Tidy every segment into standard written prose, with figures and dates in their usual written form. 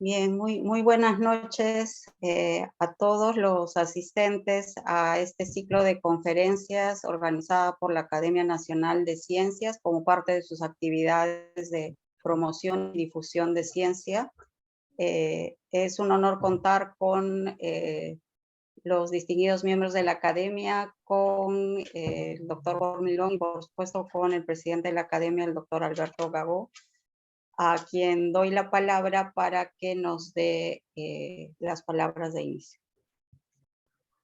Bien, muy buenas noches a todos los asistentes a este ciclo de conferencias organizada por la Academia Nacional de Ciencias como parte de sus actividades de promoción y difusión de ciencia. Es un honor contar con los distinguidos miembros de la Academia, con el doctor Bormilón y por supuesto con el presidente de la Academia, el doctor Alberto Gagó, a quien doy la palabra para que nos dé las palabras de inicio.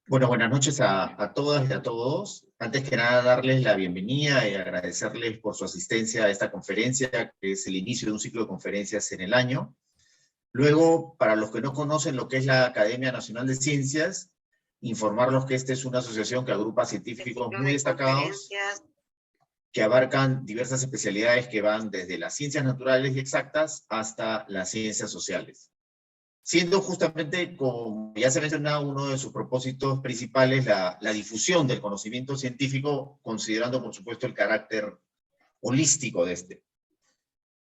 Bueno, buenas noches a todas y a todos. Antes que nada, darles la bienvenida y agradecerles por su asistencia a esta conferencia, que es el inicio de un ciclo de conferencias en el año. Luego, para los que no conocen lo que es la Academia Nacional de Ciencias, informarlos que esta es una asociación que agrupa científicos muy destacados, que abarcan diversas especialidades que van desde las ciencias naturales y exactas hasta las ciencias sociales. Siendo justamente, como ya se menciona, uno de sus propósitos principales la difusión del conocimiento científico, considerando, por supuesto, el carácter holístico de este.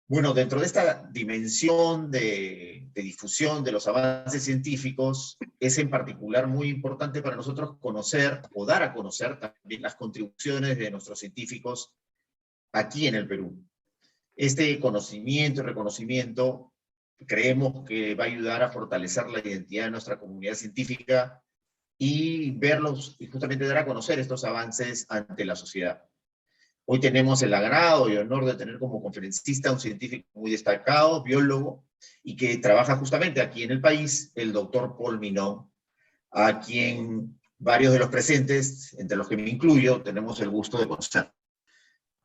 Bueno, dentro de esta dimensión de difusión de los avances científicos, es en particular muy importante para nosotros conocer o dar a conocer también las contribuciones de nuestros científicos aquí en el Perú. Este conocimiento y reconocimiento creemos que va a ayudar a fortalecer la identidad de nuestra comunidad científica y verlos, y justamente dar a conocer estos avances ante la sociedad. Hoy tenemos el agrado y honor de tener como conferencista a un científico muy destacado, biólogo, y que trabaja justamente aquí en el país, el doctor Paul Milón, a quien varios de los presentes, entre los que me incluyo, tenemos el gusto de conocer.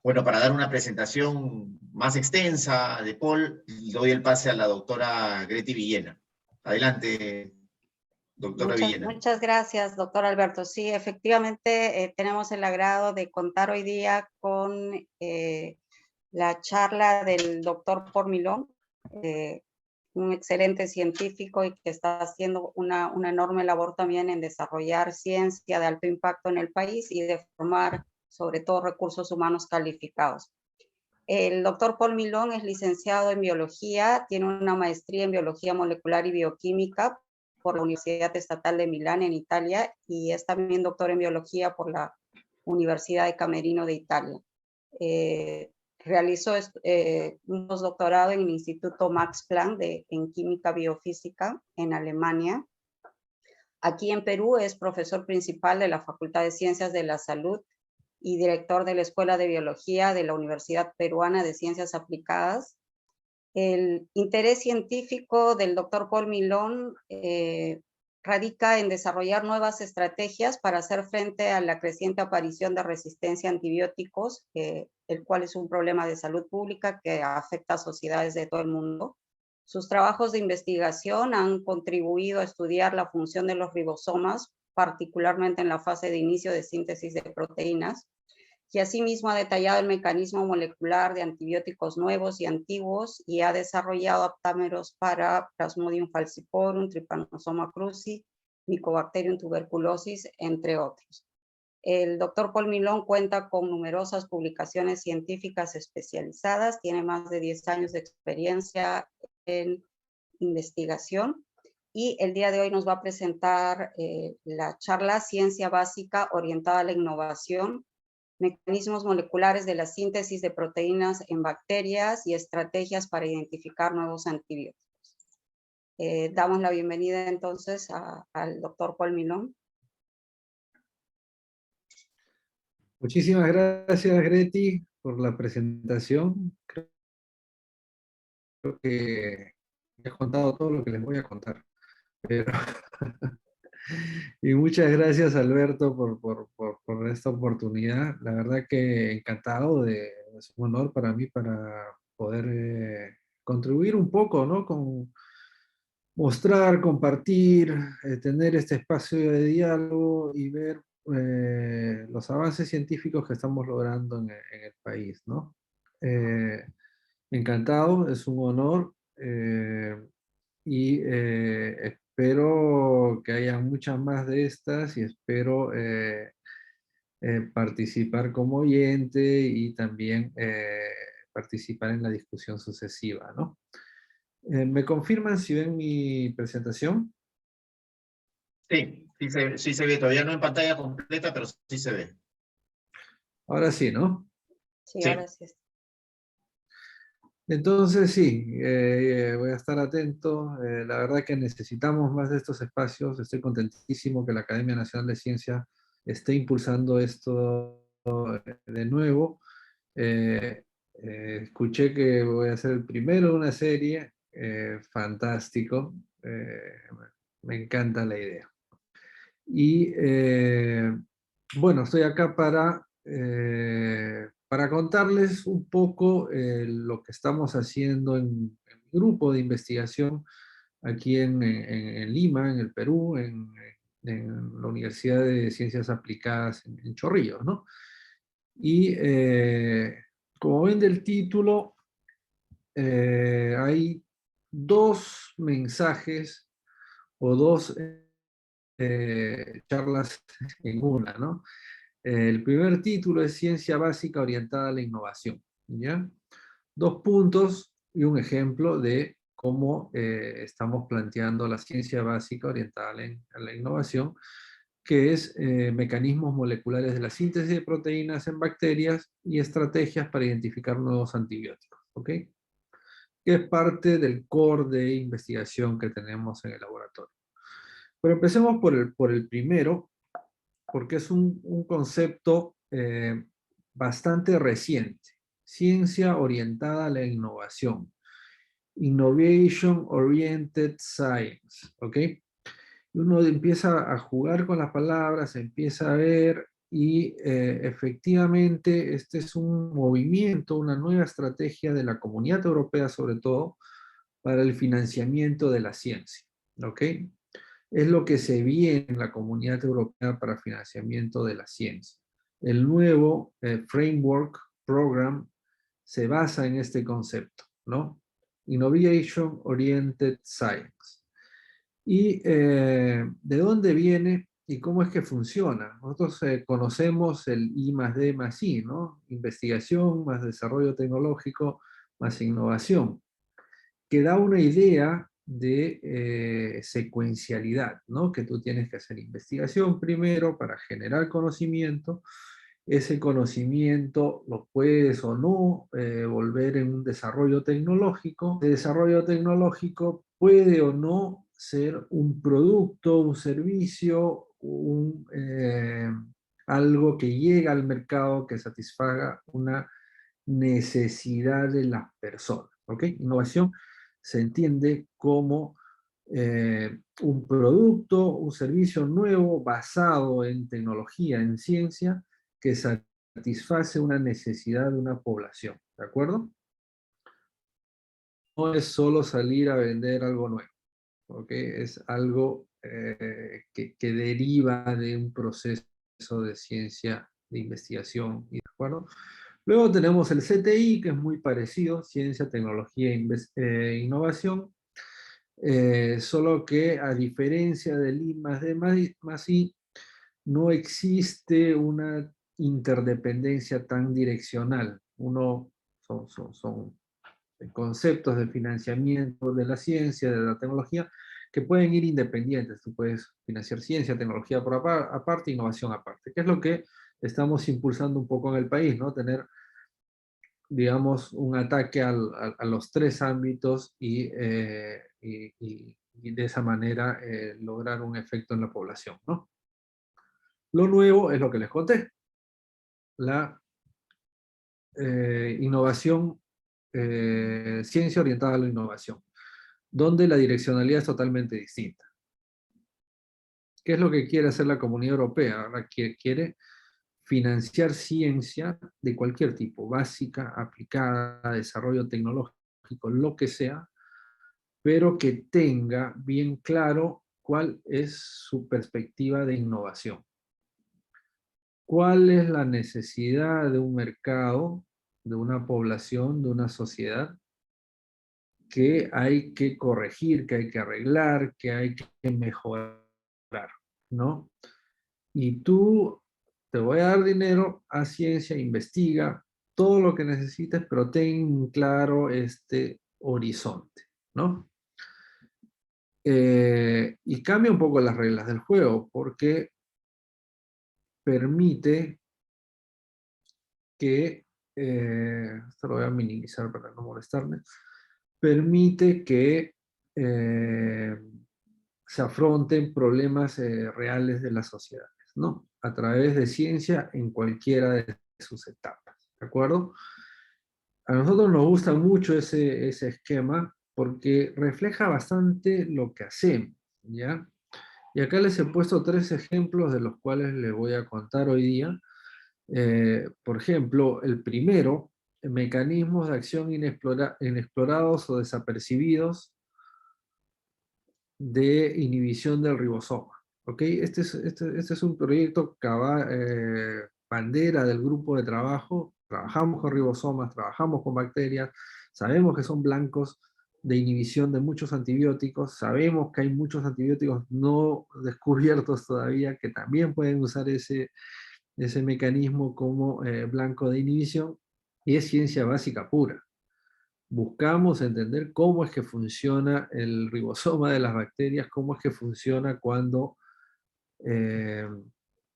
Bueno, para dar una presentación más extensa de Paul, doy el pase a la doctora Greti Villena. Adelante, doctora Villena. Muchas gracias, doctor Alberto. Sí, efectivamente tenemos el agrado de contar hoy día con la charla del doctor Bormilón, un excelente científico y que está haciendo una enorme labor también en desarrollar ciencia de alto impacto en el país y de formar sobre todo recursos humanos calificados. El doctor Paul Milón es licenciado en biología, tiene una maestría en biología molecular y bioquímica por la Universidad Estatal de Milán en Italia y es también doctor en biología por la Universidad de Camerino de Italia. Realizó un postdoctorado en el Instituto Max Planck en Química Biofísica en Alemania. Aquí en Perú es profesor principal de la Facultad de Ciencias de la Salud y director de la Escuela de Biología de la Universidad Peruana de Ciencias Aplicadas. El interés científico del doctor Paul Milón radica en desarrollar nuevas estrategias para hacer frente a la creciente aparición de resistencia a antibióticos, el cual es un problema de salud pública que afecta a sociedades de todo el mundo. Sus trabajos de investigación han contribuido a estudiar la función de los ribosomas, particularmente en la fase de inicio de síntesis de proteínas, y asimismo ha detallado el mecanismo molecular de antibióticos nuevos y antiguos y ha desarrollado aptámeros para Plasmodium falciparum, Trypanosoma cruzi, Mycobacterium tuberculosis, entre otros. El doctor Paul Milón cuenta con numerosas publicaciones científicas especializadas, tiene más de 10 años de experiencia en investigación y el día de hoy nos va a presentar la charla Ciencia Básica orientada a la innovación, mecanismos moleculares de la síntesis de proteínas en bacterias y estrategias para identificar nuevos antibióticos. Damos la bienvenida entonces al doctor Paul Milón. Muchísimas gracias, Greti, por la presentación. Creo que he contado todo lo que les voy a contar. Pero y muchas gracias, Alberto, por esta oportunidad. La verdad que encantado, es un honor para mí para poder contribuir un poco, ¿no? Con mostrar, compartir, tener este espacio de diálogo y ver los avances científicos que estamos logrando en el país, ¿no? Encantado, es un honor y espero que haya muchas más de estas y espero participar como oyente y también participar en la discusión sucesiva, ¿no? ¿Me confirman si ven mi presentación? Sí, sí se ve, todavía no en pantalla completa, pero sí se ve. Ahora sí, ¿no? Sí, Sí. ahora sí. Entonces sí, voy a estar atento. La verdad que necesitamos más de estos espacios. Estoy contentísimo que la Academia Nacional de Ciencia esté impulsando esto de nuevo. Escuché que voy a ser el primero de una serie. Fantástico. Me encanta la idea. Y bueno, estoy acá para contarles un poco lo que estamos haciendo en mi grupo de investigación aquí en Lima, en el Perú, en la Universidad de Ciencias Aplicadas en Chorrillos, ¿no? Y como ven del título, hay dos mensajes o dos charlas en una, ¿no? El primer título es Ciencia Básica Orientada a la Innovación, ¿ya? Dos puntos y un ejemplo de cómo estamos planteando la ciencia básica orientada a la innovación, que es mecanismos moleculares de la síntesis de proteínas en bacterias y estrategias para identificar nuevos antibióticos, ¿ok? Que es parte del core de investigación que tenemos en el laboratorio. Pero empecemos por el primero, porque es un concepto bastante reciente. Ciencia orientada a la innovación. Innovation Oriented Science, ¿ok? Uno empieza a jugar con las palabras, empieza a ver y efectivamente este es un movimiento, una nueva estrategia de la Comunidad Europea sobre todo para el financiamiento de la ciencia, ¿ok? Es lo que se viene en la Comunidad Europea para financiamiento de la ciencia. El nuevo Framework Program se basa en este concepto, ¿no? Innovation Oriented Science. ¿Y de dónde viene y cómo es que funciona? Nosotros conocemos el I más D más I, ¿no? Investigación más desarrollo tecnológico más innovación, que da una idea de secuencialidad, ¿no? Que tú tienes que hacer investigación primero para generar conocimiento. Ese conocimiento lo puedes o no volver en un desarrollo tecnológico. El desarrollo tecnológico puede o no ser un producto, un servicio, algo que llega al mercado que satisfaga una necesidad de las personas. ¿Ok? Innovación se entiende como un producto, un servicio nuevo basado en tecnología, en ciencia, que satisface una necesidad de una población. ¿De acuerdo? No es solo salir a vender algo nuevo. ¿Ok? Es algo que deriva de un proceso de ciencia, de investigación. ¿De acuerdo? Luego tenemos el CTI, que es muy parecido, Ciencia, Tecnología e Innovación, solo que a diferencia del I más D más I, no existe una interdependencia tan direccional. Son conceptos de financiamiento de la ciencia, de la tecnología, que pueden ir independientes. Tú puedes financiar ciencia, tecnología por aparte, innovación aparte, que es lo que estamos impulsando un poco en el país, ¿no? Tener, digamos, un ataque a los tres ámbitos y de esa manera lograr un efecto en la población, ¿no? Lo nuevo es lo que les conté, la innovación, ciencia orientada a la innovación, donde la direccionalidad es totalmente distinta. ¿Qué es lo que quiere hacer la Comunidad Europea? Ahora quiere financiar ciencia de cualquier tipo, básica, aplicada, desarrollo tecnológico, lo que sea, pero que tenga bien claro cuál es su perspectiva de innovación. ¿Cuál es la necesidad de un mercado, de una población, de una sociedad que hay que corregir, que hay que arreglar, que hay que mejorar, ¿no? Y tú te voy a dar dinero, haz ciencia, investiga todo lo que necesites, pero ten claro este horizonte, ¿no? Y cambia un poco las reglas del juego, porque permite que, esto lo voy a minimizar para no molestarme, permite que se afronten problemas reales de las sociedades, ¿no? A través de ciencia en cualquiera de sus etapas, ¿de acuerdo? A nosotros nos gusta mucho ese esquema porque refleja bastante lo que hacemos, ¿ya? Y acá les he puesto 3 ejemplos de los cuales les voy a contar hoy día. Por ejemplo, el primero, mecanismos de acción inexplorados o desapercibidos de inhibición del ribosoma. ¿Ok? Este es un proyecto bandera del grupo de trabajo. Trabajamos con ribosomas, trabajamos con bacterias, sabemos que son blancos de inhibición de muchos antibióticos, sabemos que hay muchos antibióticos no descubiertos todavía que también pueden usar ese mecanismo como blanco de inhibición, y es ciencia básica pura. Buscamos entender cómo es que funciona el ribosoma de las bacterias, cómo es que funciona eh,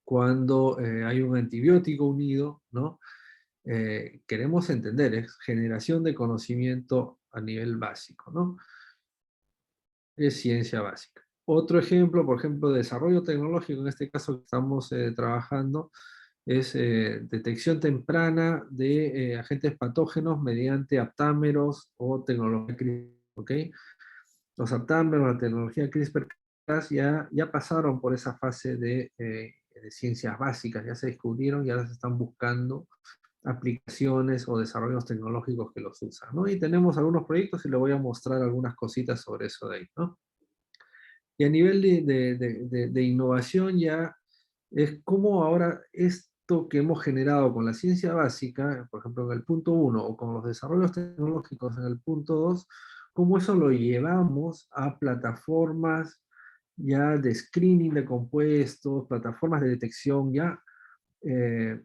cuando hay un antibiótico unido, ¿no? Queremos entender, es generación de conocimiento a nivel básico, ¿no? Es ciencia básica. Otro ejemplo, por ejemplo, de desarrollo tecnológico, en este caso que estamos trabajando, es detección temprana de agentes patógenos mediante aptámeros o tecnología CRISPR, ¿ok? Los aptámeros, la tecnología CRISPR-Cas ya pasaron por esa fase de ciencias básicas, ya se descubrieron y ahora se están buscando aplicaciones o desarrollos tecnológicos que los usan, ¿no? Y tenemos algunos proyectos y les voy a mostrar algunas cositas sobre eso de ahí, ¿no? Y a nivel de innovación ya es como ahora esto que hemos generado con la ciencia básica, por ejemplo en el punto 1, o con los desarrollos tecnológicos en el punto 2, cómo eso lo llevamos a plataformas ya de screening de compuestos, plataformas de detección ya de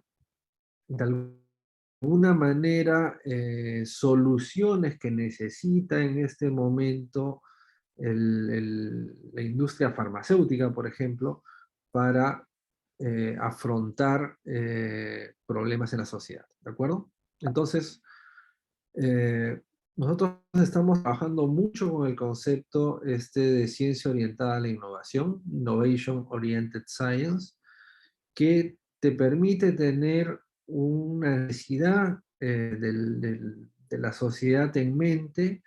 alguna manera soluciones que necesita en este momento la industria farmacéutica, por ejemplo, para afrontar problemas en la sociedad, ¿de acuerdo? Entonces, eh, nosotros estamos trabajando mucho con el concepto de ciencia orientada a la innovación, Innovation Oriented Science, que te permite tener una necesidad de la sociedad en mente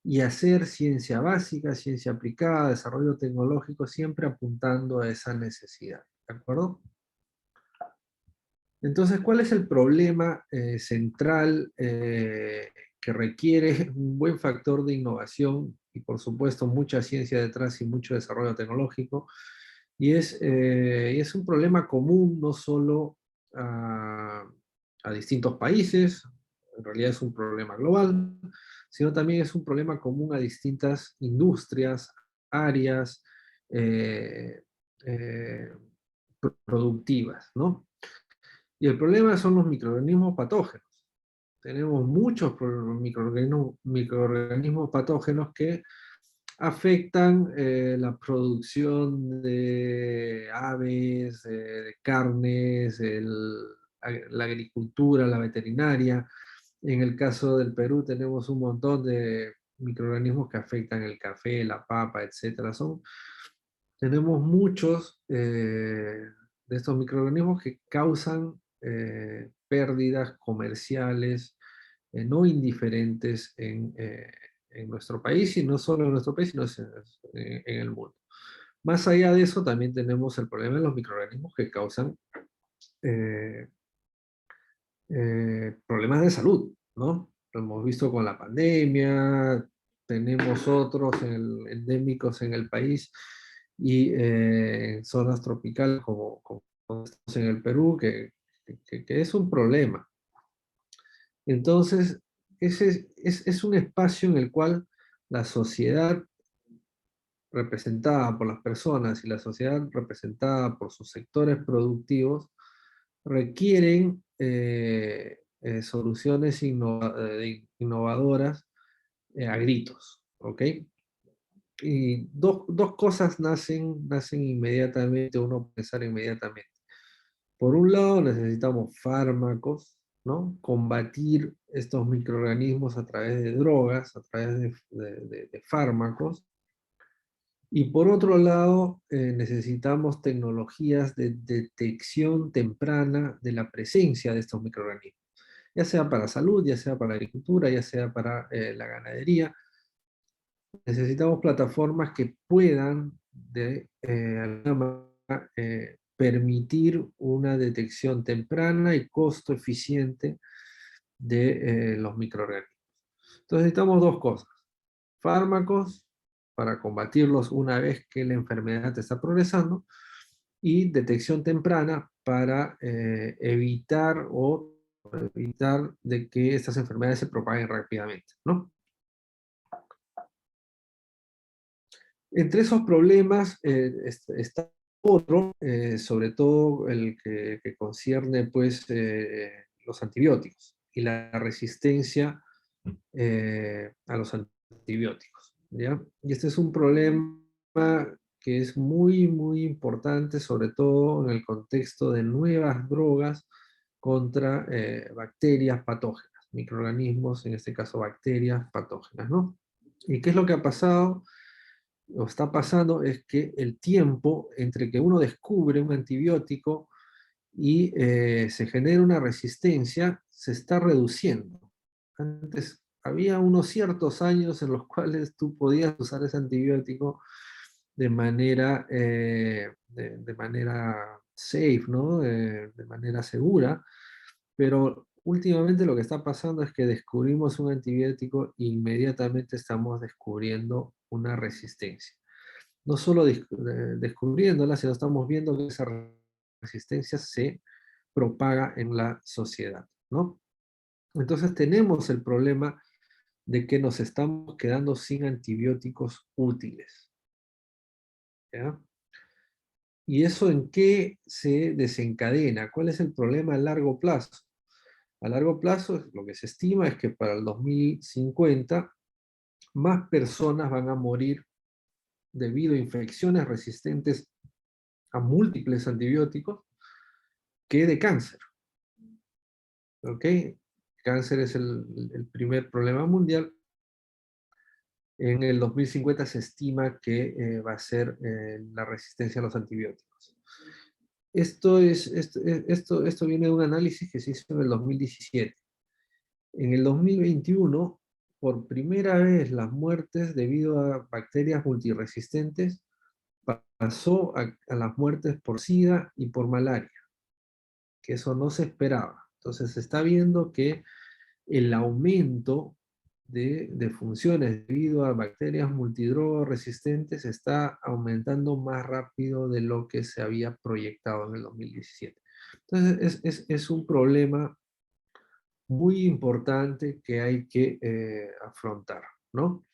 y hacer ciencia básica, ciencia aplicada, desarrollo tecnológico, siempre apuntando a esa necesidad, ¿de acuerdo? Entonces, ¿cuál es el problema central que requiere un buen factor de innovación y, por supuesto, mucha ciencia detrás y mucho desarrollo tecnológico? Y es un problema común no solo a distintos países, en realidad es un problema global, sino también es un problema común a distintas industrias, áreas eh, eh, productivas, ¿no? Y el problema son los microorganismos patógenos. Tenemos muchos microorganismos patógenos que afectan la producción de aves, de carnes, la agricultura, la veterinaria. En el caso del Perú tenemos un montón de microorganismos que afectan el café, la papa, etc. Tenemos muchos de estos microorganismos que causan pérdidas comerciales no indiferentes en nuestro país, y no solo en nuestro país, sino en el mundo. Más allá de eso, también tenemos el problema de los microorganismos que causan eh, problemas de salud, ¿no? Lo hemos visto con la pandemia, tenemos otros endémicos en el país y en zonas tropicales como estamos en el Perú, que es un problema. Entonces, ese es un espacio en el cual la sociedad representada por las personas y la sociedad representada por sus sectores productivos requieren soluciones innovadoras a gritos, ¿ok? Y dos cosas nacen inmediatamente, uno puede pensar inmediatamente. Por un lado, necesitamos fármacos, ¿no? Combatir estos microorganismos a través de drogas, a través de fármacos. Y por otro lado, necesitamos tecnologías de detección temprana de la presencia de estos microorganismos, ya sea para salud, ya sea para agricultura, ya sea para la ganadería. Necesitamos plataformas que puedan, de alguna manera, permitir una detección temprana y costo eficiente de los microorganismos. Entonces necesitamos dos cosas: fármacos para combatirlos una vez que la enfermedad está progresando, y detección temprana para evitar de que estas enfermedades se propaguen rápidamente, ¿no? Entre esos problemas está otro, sobre todo el que concierne pues, los antibióticos y la resistencia a los antibióticos, ¿ya? Y este es un problema que es muy importante, sobre todo en el contexto de nuevas drogas contra bacterias patógenas, microorganismos, en este caso bacterias patógenas, ¿no? ¿Y qué es lo que ha pasado? O está pasando es que el tiempo entre que uno descubre un antibiótico y se genera una resistencia se está reduciendo. Antes había unos ciertos años en los cuales tú podías usar ese antibiótico de manera safe, ¿no? De manera segura, pero últimamente lo que está pasando es que descubrimos un antibiótico e inmediatamente estamos descubriendo una resistencia. No solo descubriéndola, sino estamos viendo que esa resistencia se propaga en la sociedad, ¿no? Entonces tenemos el problema de que nos estamos quedando sin antibióticos útiles, ¿ya? ¿Y eso en qué se desencadena? ¿Cuál es el problema a largo plazo? A largo plazo, lo que se estima es que para el 2050 más personas van a morir debido a infecciones resistentes a múltiples antibióticos que de cáncer. ¿Ok? Cáncer es el primer problema mundial. En el 2050 se estima que va a ser la resistencia a los antibióticos. Esto viene de un análisis que se hizo en el 2017. En el 2021, por primera vez, las muertes debido a bacterias multiresistentes pasó a las muertes por SIDA y por malaria, que eso no se esperaba. Entonces se está viendo que el aumento de funciones debido a bacterias multidrogas resistentes está aumentando más rápido de lo que se había proyectado en el 2017. Entonces es un problema muy importante que hay que afrontar, ¿no?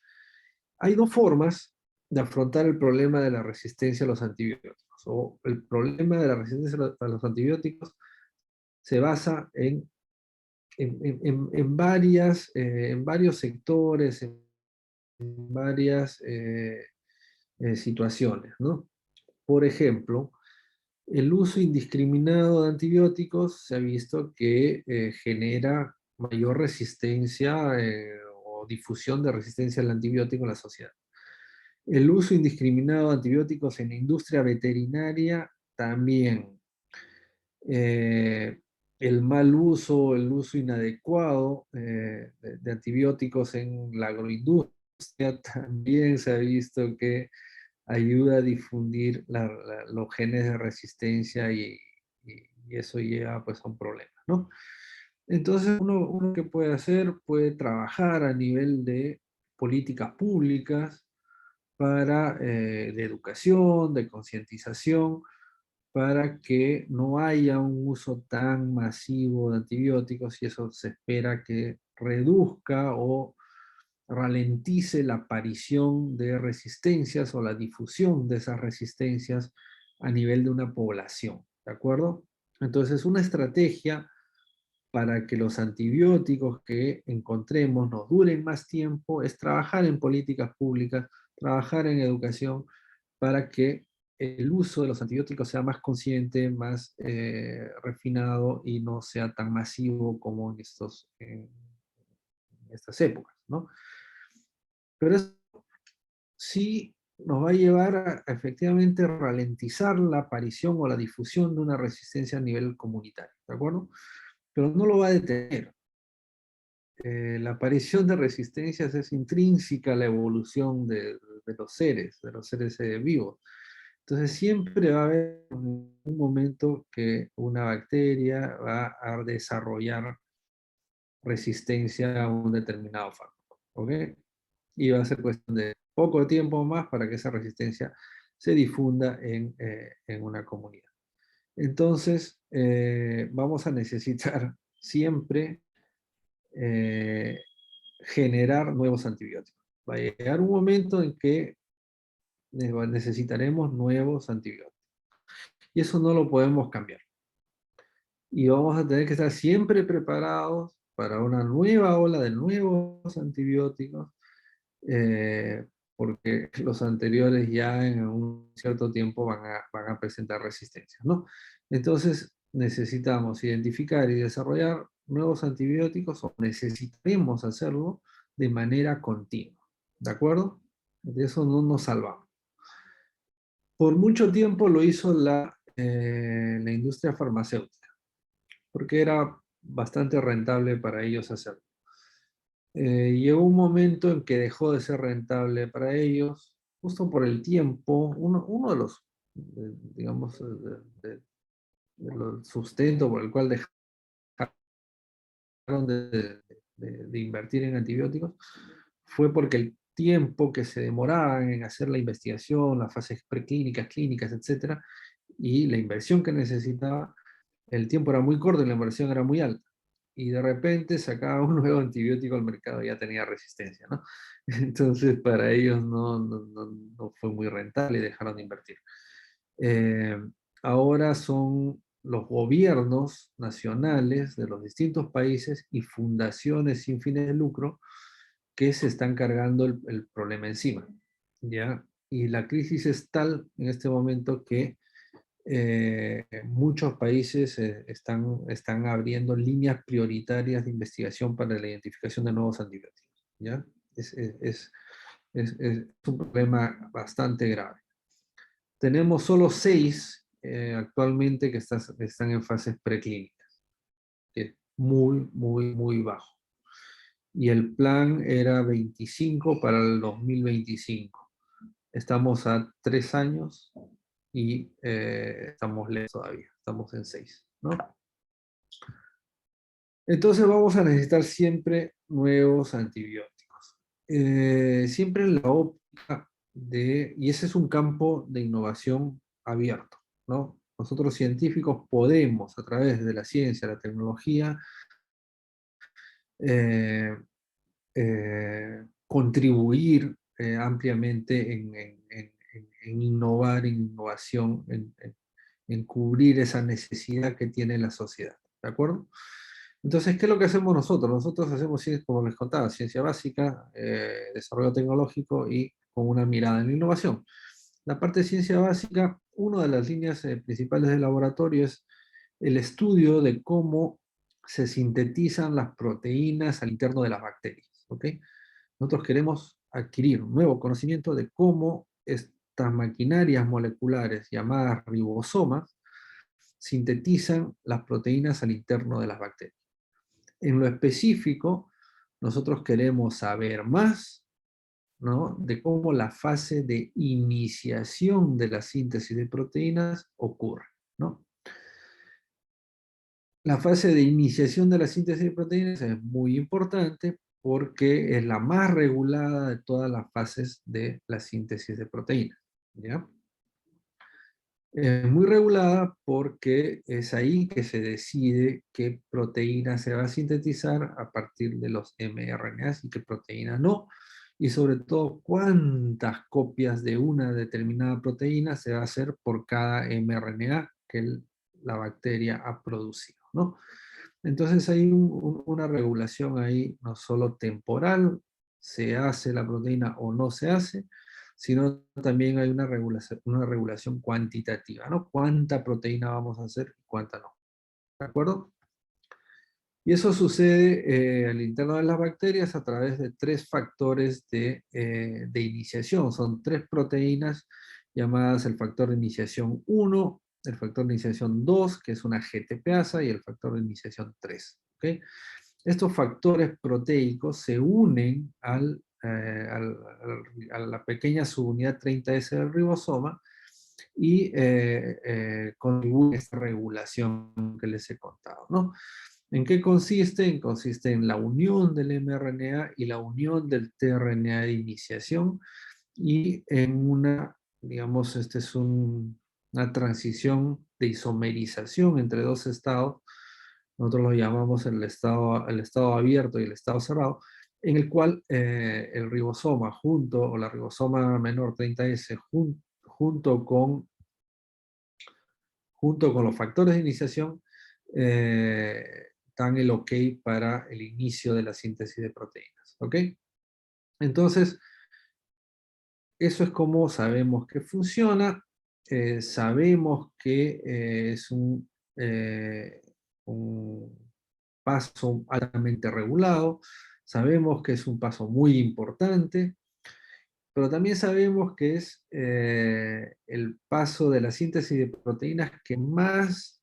Hay dos formas de afrontar el problema de la resistencia a los antibióticos, o el problema de la resistencia a los antibióticos se basa en varios sectores, en varias situaciones, ¿no? Por ejemplo, el uso indiscriminado de antibióticos se ha visto que genera mayor resistencia o difusión de resistencia al antibiótico en la sociedad. El uso indiscriminado de antibióticos en la industria veterinaria también. El mal uso, el uso inadecuado de antibióticos en la agroindustria también se ha visto que ayuda a difundir los genes de resistencia y eso lleva pues a un problema, ¿no? Entonces uno que puede hacer, puede trabajar a nivel de políticas públicas de educación, de concientización, para que no haya un uso tan masivo de antibióticos, y eso se espera que reduzca o ralentice la aparición de resistencias o la difusión de esas resistencias a nivel de una población, ¿de acuerdo? Entonces, una estrategia para que los antibióticos que encontremos nos duren más tiempo es trabajar en políticas públicas, trabajar en educación, para que el uso de los antibióticos sea más consciente, más refinado y no sea tan masivo como en estas épocas, ¿no? Pero eso sí nos va a llevar a efectivamente ralentizar la aparición o la difusión de una resistencia a nivel comunitario, ¿de acuerdo? Pero no lo va a detener. La aparición de resistencias es intrínseca a la evolución de los seres vivos. Entonces siempre va a haber un momento que una bacteria va a desarrollar resistencia a un determinado fármaco, ¿ok? Y va a ser cuestión de poco tiempo más para que esa resistencia se difunda en una comunidad. Entonces, vamos a necesitar siempre generar nuevos antibióticos. Va a llegar un momento en que necesitaremos nuevos antibióticos. Y eso no lo podemos cambiar. Y vamos a tener que estar siempre preparados para una nueva ola de nuevos antibióticos, porque los anteriores ya en un cierto tiempo van a presentar resistencia, ¿no? Entonces necesitamos identificar y desarrollar nuevos antibióticos, o necesitaremos hacerlo de manera continua, ¿de acuerdo? De eso no nos salvamos. Por mucho tiempo lo hizo la industria farmacéutica, porque era bastante rentable para ellos hacerlo. Llegó un momento en que dejó de ser rentable para ellos, justo por el tiempo. Uno de los, digamos, de los sustentos por el cual dejaron de invertir en antibióticos, fue porque el tiempo que se demoraban en hacer la investigación, las fases preclínicas, clínicas, etcétera, y la inversión que necesitaba, el tiempo era muy corto y la inversión era muy alta. Y de repente sacaba un nuevo antibiótico al mercado y ya tenía resistencia, ¿no? Entonces para ellos no fue muy rentable y dejaron de invertir. Ahora son los gobiernos nacionales de los distintos países y fundaciones sin fines de lucro que se están cargando el problema encima, ¿ya? Y la crisis es tal en este momento que muchos países están abriendo líneas prioritarias de investigación para la identificación de nuevos antibióticos, ¿ya? Es un problema bastante grave. Tenemos solo 6 actualmente que están en fases preclínicas, que es muy bajo. Y el plan era 25 para el 2025. Estamos a 3 años y estamos lejos todavía, estamos en 6, ¿no? Entonces vamos a necesitar siempre nuevos antibióticos. Siempre en la óptica y ese es un campo de innovación abierto, ¿no? Nosotros científicos podemos, a través de la ciencia, la tecnología, contribuir ampliamente en innovar, en innovación, en cubrir esa necesidad que tiene la sociedad, ¿de acuerdo? Entonces, ¿qué es lo que hacemos nosotros? Nosotros hacemos, como les contaba, ciencia básica, desarrollo tecnológico y con una mirada en la innovación. La parte de ciencia básica, una de las líneas principales del laboratorio es el estudio de cómo se sintetizan las proteínas al interno de las bacterias, ¿ok? Nosotros queremos adquirir un nuevo conocimiento de cómo estas maquinarias moleculares llamadas ribosomas sintetizan las proteínas al interno de las bacterias. En lo específico, nosotros queremos saber más, ¿no?, de cómo la fase de iniciación de la síntesis de proteínas ocurre, ¿no? La fase de iniciación de la síntesis de proteínas es muy importante porque es la más regulada de todas las fases de la síntesis de proteínas, ¿ya? Muy regulada porque es ahí que se decide qué proteína se va a sintetizar a partir de los mRNAs y qué proteína no, y sobre todo cuántas copias de una determinada proteína se va a hacer por cada mRNA que la bacteria ha producido, ¿no? Entonces hay una regulación ahí, no solo temporal, se hace la proteína o no se hace, sino también hay una regulación cuantitativa, ¿no? ¿Cuánta proteína vamos a hacer y cuánta no? ¿De acuerdo? Y eso sucede al interno de las bacterias a través de 3 factores de iniciación. Son 3 proteínas llamadas el factor de iniciación 1, el factor de iniciación 2, que es una GTPasa, y el factor de iniciación 3. ¿Okay? Estos factores proteicos se unen a la pequeña subunidad 30S del ribosoma y contribuyen a esta regulación que les he contado, ¿no? ¿En qué consiste? Consiste en la unión del mRNA y la unión del tRNA de iniciación y en una, digamos, una transición de isomerización entre 2 estados. Nosotros lo llamamos el estado abierto y el estado cerrado, en el cual el ribosoma o la ribosoma menor 30S junto con los factores de iniciación dan el ok para el inicio de la síntesis de proteínas. ¿Ok? Entonces, eso es como sabemos que funciona. Sabemos que es un paso altamente regulado. Sabemos que es un paso muy importante. Pero también sabemos que es el paso de la síntesis de proteínas que más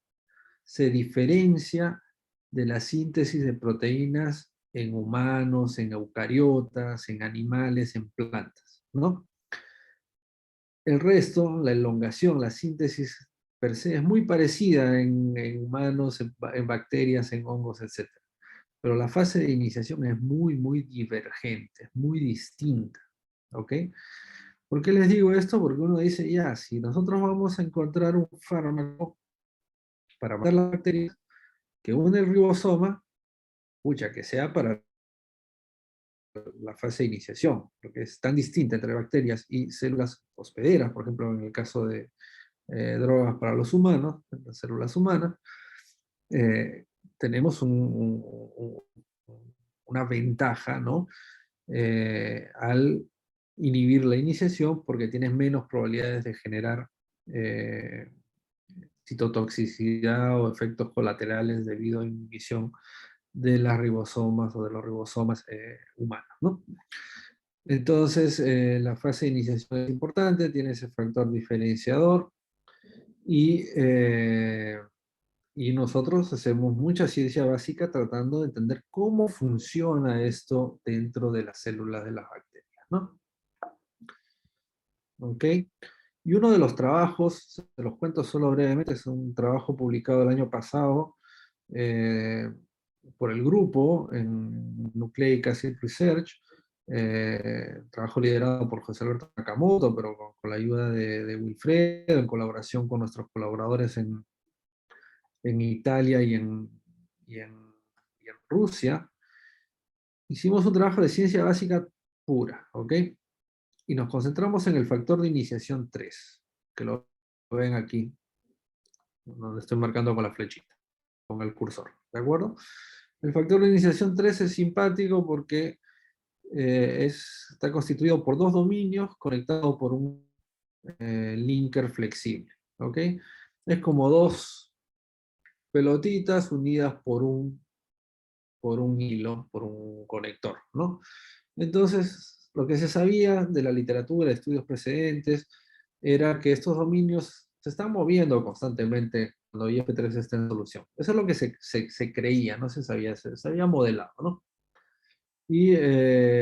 se diferencia de la síntesis de proteínas en humanos, en eucariotas, en animales, en plantas, ¿no? El resto, la elongación, la síntesis per se es muy parecida en humanos, en bacterias, en hongos, etc. Pero la fase de iniciación es muy, muy divergente, es muy distinta, ¿ok? ¿Por qué les digo esto? Porque uno dice, ya, si nosotros vamos a encontrar un fármaco para matar las bacterias que une el ribosoma, pucha, que sea para la fase de iniciación, porque es tan distinta entre bacterias y células hospederas, por ejemplo, en el caso de drogas para los humanos, las células humanas, tenemos una ventaja, ¿no? Al inhibir la iniciación porque tienes menos probabilidades de generar citotoxicidad o efectos colaterales debido a inhibición de las ribosomas o de los ribosomas humanos, ¿no? Entonces, la fase de iniciación es importante, tiene ese factor diferenciador y nosotros hacemos mucha ciencia básica tratando de entender cómo funciona esto dentro de las células de las bacterias, ¿no? ¿Ok? Y uno de los trabajos, se los cuento solo brevemente, es un trabajo publicado el año pasado por el grupo en Nucleic Acid Research, trabajo liderado por José Alberto Nakamoto, pero con la ayuda de Wilfredo, en colaboración con nuestros colaboradores en Italia y en Rusia. Hicimos un trabajo de ciencia básica pura, ¿ok? Y nos concentramos en el factor de iniciación 3, que lo ven aquí, donde estoy marcando con la flechita, con el cursor, ¿de acuerdo? El factor de iniciación 3 es simpático porque está constituido por 2 dominios conectados por un linker flexible, ¿ok? Es como 2 pelotitas unidas por un hilo, por un conector, ¿no? Entonces, lo que se sabía de la literatura, de estudios precedentes, era que estos dominios se están moviendo constantemente cuando IF3 está en solución. Eso es lo que se creía, no se sabía, se había modelado, ¿no? Y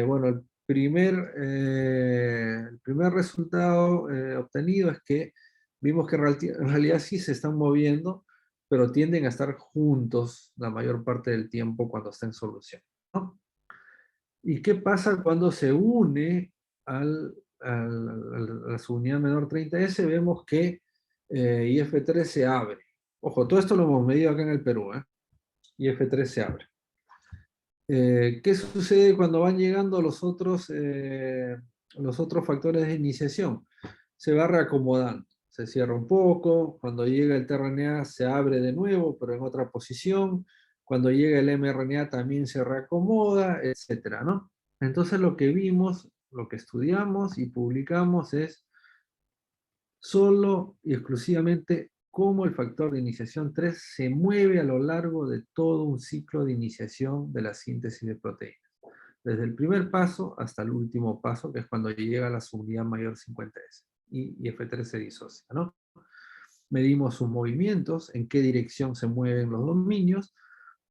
bueno, el primer resultado obtenido es que vimos que en realidad sí se están moviendo, pero tienden a estar juntos la mayor parte del tiempo cuando está en solución, ¿no? ¿Y qué pasa cuando se une a la subunidad menor 30S? Vemos que IF3 se abre. Ojo, todo esto lo hemos medido acá en el Perú, ¿eh? IF3 se abre. ¿Qué sucede cuando van llegando los otros factores de iniciación? Se va reacomodando, se cierra un poco, cuando llega el tRNA se abre de nuevo, pero en otra posición, Cuando llega el mRNA también se reacomoda, etcétera, ¿no? Entonces lo que vimos, lo que estudiamos y publicamos es solo y exclusivamente cómo el factor de iniciación 3 se mueve a lo largo de todo un ciclo de iniciación de la síntesis de proteínas. Desde el primer paso hasta el último paso, que es cuando llega a la subunidad mayor 50S. Y F3 se disocia, ¿no? Medimos sus movimientos, en qué dirección se mueven los dominios,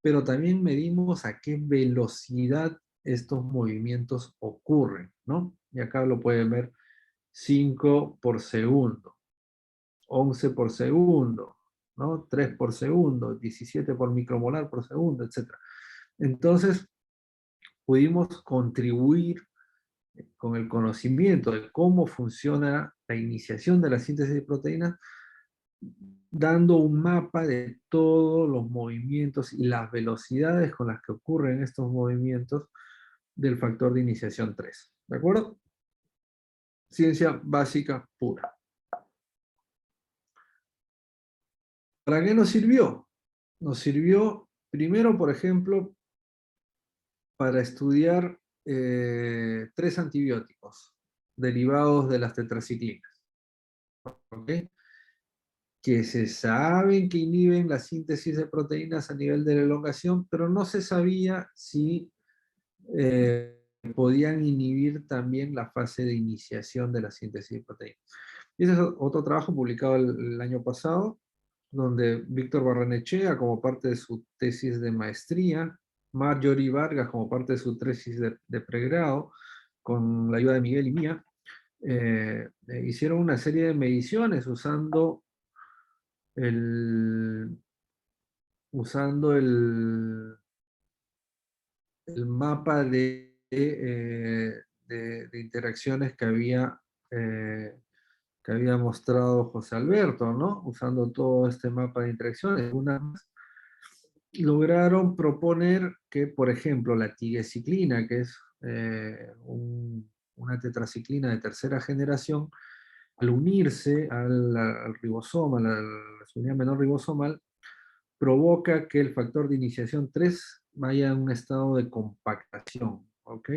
pero también medimos a qué velocidad estos movimientos ocurren, ¿no? Y acá lo pueden ver 5 por segundo, 11 por segundo, ¿no? 3 por segundo, 17 por micromolar por segundo, etc. Entonces, pudimos contribuir con el conocimiento de cómo funciona la iniciación de la síntesis de proteínas, dando un mapa de todos los movimientos y las velocidades con las que ocurren estos movimientos del factor de iniciación 3. ¿De acuerdo? Ciencia básica pura. ¿Para qué nos sirvió? Nos sirvió primero, por ejemplo, para estudiar 3 antibióticos derivados de las tetraciclinas. ¿Ok? Que se saben que inhiben la síntesis de proteínas a nivel de la elongación, pero no se sabía si podían inhibir también la fase de iniciación de la síntesis de proteínas. Y ese es otro trabajo publicado el año pasado, donde Víctor Barrenechea, como parte de su tesis de maestría, Marjorie Vargas, como parte de su tesis de pregrado, con la ayuda de Miguel y mía, hicieron una serie de mediciones el, usando el mapa de interacciones que había mostrado José Alberto, ¿no? Usando todo este mapa de interacciones. Lograron proponer que, por ejemplo, la tigecyclina, que es una tetraciclina de tercera generación, al unirse al ribosoma, a la unidad menor ribosomal, provoca que el factor de iniciación 3 vaya a un estado de compactación, ¿ok?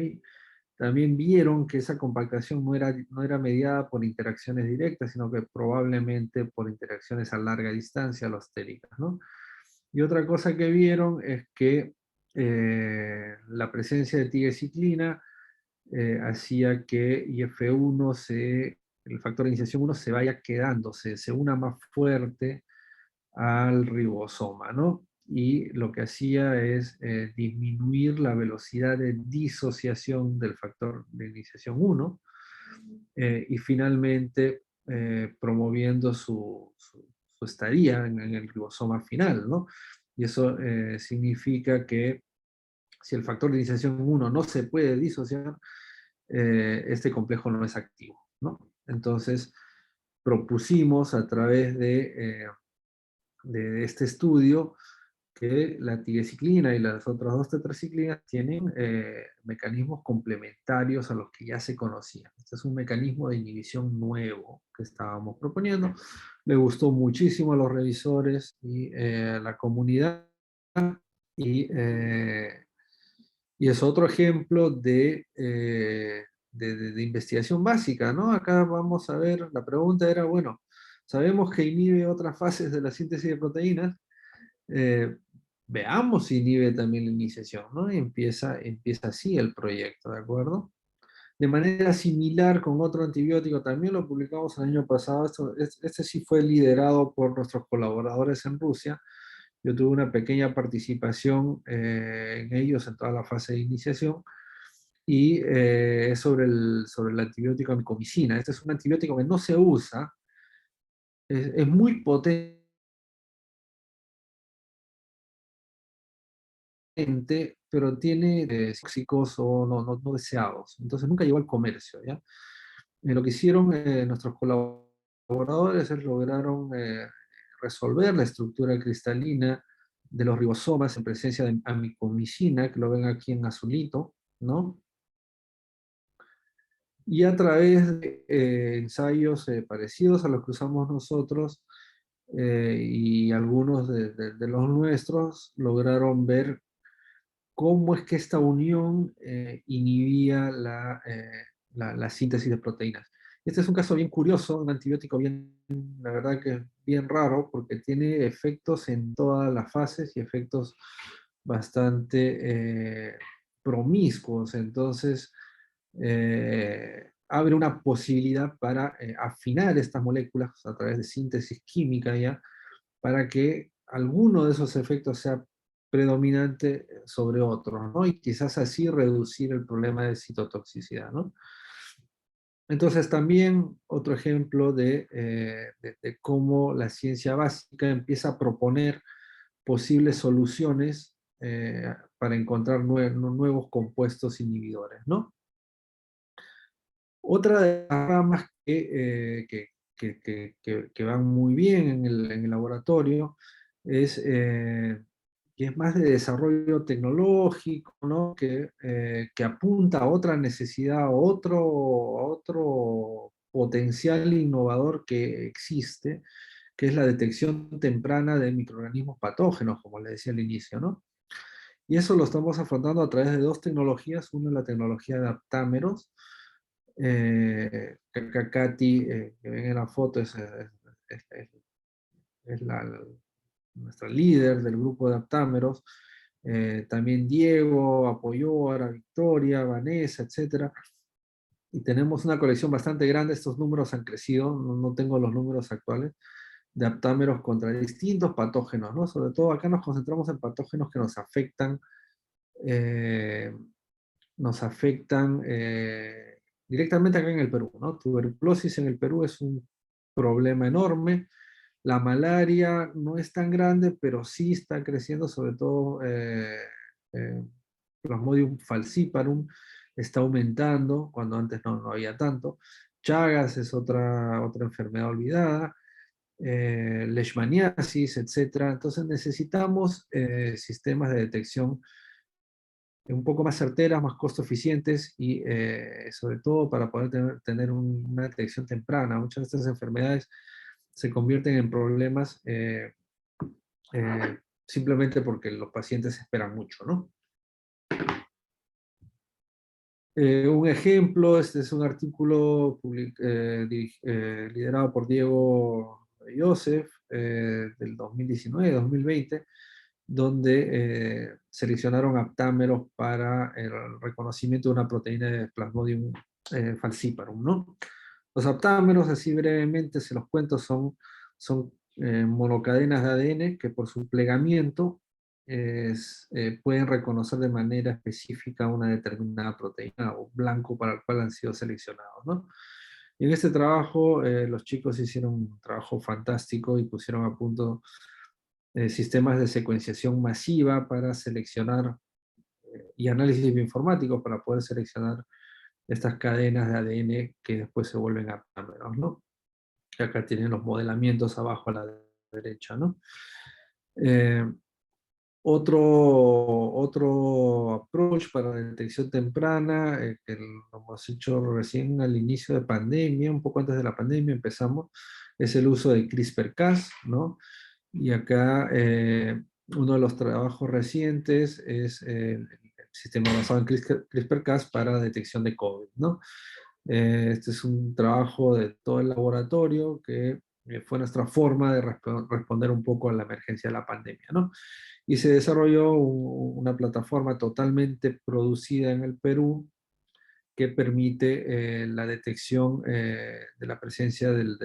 También vieron que esa compactación no era mediada por interacciones directas, sino que probablemente por interacciones a larga distancia, alostéricas, ¿no? Y otra cosa que vieron es que la presencia de tigecyclina hacía que el factor de iniciación 1 se vaya quedando, se una más fuerte al ribosoma, ¿no? Y lo que hacía es disminuir la velocidad de disociación del factor de iniciación 1 y finalmente promoviendo su estadía en el ribosoma final, ¿no? Y eso significa que si el factor de iniciación 1 no se puede disociar, este complejo no es activo, ¿no? Entonces, propusimos a través de este estudio que la tigecyclina y las otras 2 tetraciclinas tienen mecanismos complementarios a los que ya se conocían. Este es un mecanismo de inhibición nuevo que estábamos proponiendo. Le gustó muchísimo a los revisores y a la comunidad y es otro ejemplo de investigación básica, ¿no? Acá vamos a ver, la pregunta era, bueno, sabemos que inhibe otras fases de la síntesis de proteínas, veamos si inhibe también la iniciación, ¿no? Y empieza así el proyecto, ¿de acuerdo? De manera similar con otro antibiótico, también lo publicamos el año pasado, este sí fue liderado por nuestros colaboradores en Rusia. Yo tuve una pequeña participación en ellos en toda la fase de iniciación, y es sobre el antibiótico amicomicina. Este es un antibiótico que no se usa, es muy potente, pero tiene tóxicos o no deseados. Entonces nunca llegó al comercio, ¿ya? Lo que hicieron nuestros colaboradores es lograron resolver la estructura cristalina de los ribosomas en presencia de amicomicina, que lo ven aquí en azulito, ¿no? Y a través de ensayos parecidos a los que usamos nosotros, y algunos de los nuestros lograron ver cómo es que esta unión inhibía la síntesis de proteínas. Este es un caso bien curioso, un antibiótico bien, la verdad que es bien raro, porque tiene efectos en todas las fases y efectos bastante promiscuos. Entonces, abre una posibilidad para afinar estas moléculas a través de síntesis química ya, para que alguno de esos efectos sea predominante sobre otros, ¿no? Y quizás así reducir el problema de citotoxicidad, ¿no? Entonces también otro ejemplo de cómo la ciencia básica empieza a proponer posibles soluciones para encontrar nuevos compuestos inhibidores, ¿no? Otra de las ramas que van muy bien en el laboratorio es que es más de desarrollo tecnológico, ¿no? Que apunta a otra necesidad, a otro potencial innovador que existe, que es la detección temprana de microorganismos patógenos, como le decía al inicio, ¿no? Y eso lo estamos afrontando a través de dos tecnologías. Una es la tecnología de aptámeros. Katy, que ven en la foto, es nuestra líder del grupo de aptámeros. También Diego apoyó, ahora Victoria, Vanessa, etc. Y tenemos una colección bastante grande. Estos números han crecido, no tengo los números actuales, de aptámeros contra distintos patógenos, ¿no? Sobre todo acá nos concentramos en patógenos que eh, nos afectan directamente acá en el Perú, ¿no? Tuberculosis en el Perú es un problema enorme. La malaria no es tan grande, pero sí está creciendo, sobre todo eh, Plasmodium falciparum está aumentando, cuando antes no había tanto. Chagas es otra enfermedad olvidada. Leishmaniasis, etc. Entonces necesitamos sistemas de detección un poco más certeras, más costo eficientes y sobre todo para poder tener una detección temprana. Muchas de estas enfermedades se convierten en problemas simplemente porque los pacientes esperan mucho, ¿no? Un ejemplo, este es un artículo liderado por Diego Joseph del 2019-2020, donde seleccionaron aptámeros para el reconocimiento de una proteína de Plasmodium falciparum, ¿no? Los aptámeros, así brevemente se los cuento, son monocadenas de ADN que por su plegamiento pueden reconocer de manera específica una determinada proteína o blanco para el cual han sido seleccionados, ¿no? Y en este trabajo los chicos hicieron un trabajo fantástico y pusieron a punto sistemas de secuenciación masiva para seleccionar y análisis bioinformático para poder seleccionar estas cadenas de ADN que después se vuelven aptámeros, ¿no? Que acá tienen los modelamientos abajo a la derecha, ¿no? Eh, otro approach para la detección temprana, que lo hemos hecho recién al inicio de pandemia, un poco antes de la pandemia empezamos, es el uso de CRISPR-Cas, ¿no? Y acá uno de los trabajos recientes es el sistema basado en CRISPR-Cas para detección de COVID, ¿no? Este es un trabajo de todo el laboratorio que fue nuestra forma de responder un poco a la emergencia de la pandemia, ¿no? Y se desarrolló una plataforma totalmente producida en el Perú que permite la detección de la presencia del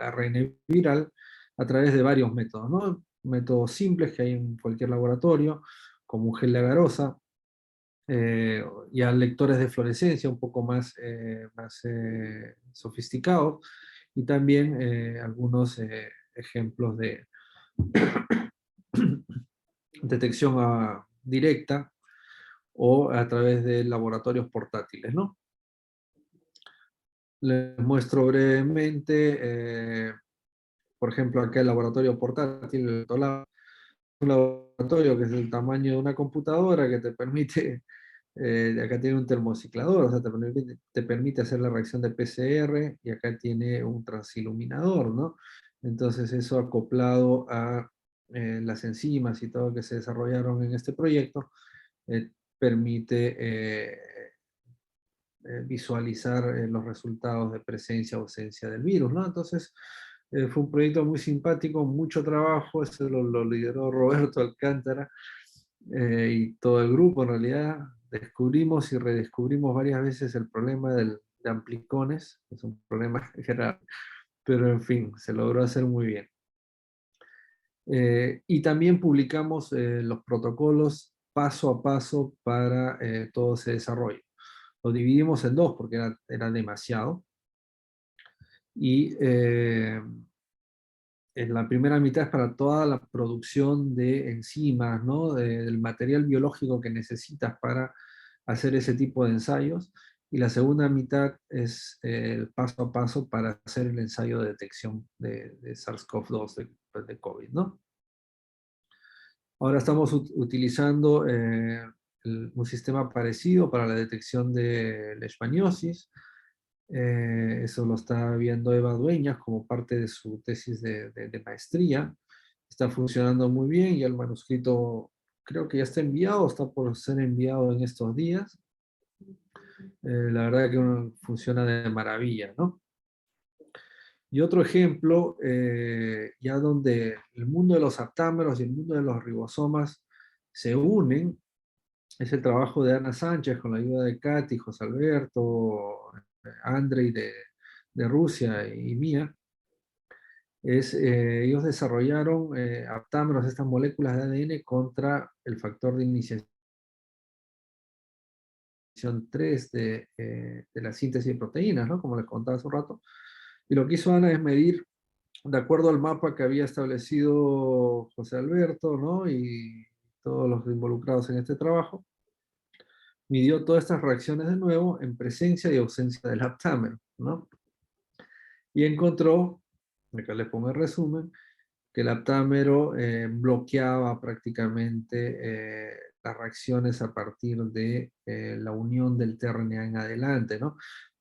ARN viral a través de varios métodos, ¿no? Métodos simples que hay en cualquier laboratorio, como un gel de agarosa, ya lectores de fluorescencia un poco más sofisticados, y también algunos ejemplos de detección directa o a través de laboratorios portátiles, ¿no? Les muestro brevemente, por ejemplo, acá el laboratorio portátil, un laboratorio que es del tamaño de una computadora que te permite, acá tiene un termociclador, o sea, te permite hacer la reacción de PCR, y acá tiene un transiluminador, ¿no? Entonces eso acoplado a las enzimas y todo lo que se desarrollaron en este proyecto, permite visualizar los resultados de presencia o ausencia del virus, ¿no? Entonces, fue un proyecto muy simpático, mucho trabajo, eso lo lideró Roberto Alcántara y todo el grupo en realidad. Descubrimos y redescubrimos varias veces el problema de amplicones, es un problema general, pero en fin, se logró hacer muy bien. Y también publicamos los protocolos paso a paso para todo ese desarrollo. Lo dividimos en dos porque era demasiado. Y en la primera mitad es para toda la producción de enzimas, ¿no? Del material biológico que necesitas para hacer ese tipo de ensayos. Y la segunda mitad es el paso a paso para hacer el ensayo de detección de SARS-CoV-2, de COVID, ¿no? Ahora estamos utilizando un sistema parecido para la detección de leishmaniosis. Eso lo está viendo Eva Dueñas como parte de su tesis de maestría. Está funcionando muy bien y el manuscrito creo que ya está enviado, está por ser enviado en estos días. La verdad que funciona de maravilla, ¿no? Y otro ejemplo, ya donde el mundo de los aptámeros y el mundo de los ribosomas se unen, es el trabajo de Ana Sánchez con la ayuda de Katy, José Alberto, Andrei de Rusia y mía. Ellos desarrollaron aptámeros, estas moléculas de ADN, contra el factor de iniciación 3 de la síntesis de proteínas, ¿no? Como les contaba hace un rato. Y lo que hizo Ana es medir, de acuerdo al mapa que había establecido José Alberto, ¿no? Y todos los involucrados en este trabajo, midió todas estas reacciones de nuevo en presencia y ausencia del aptámero, ¿no? Y encontró, acá les pongo el resumen, que el aptámero bloqueaba prácticamente las reacciones a partir de la unión del tRNA en adelante, ¿no?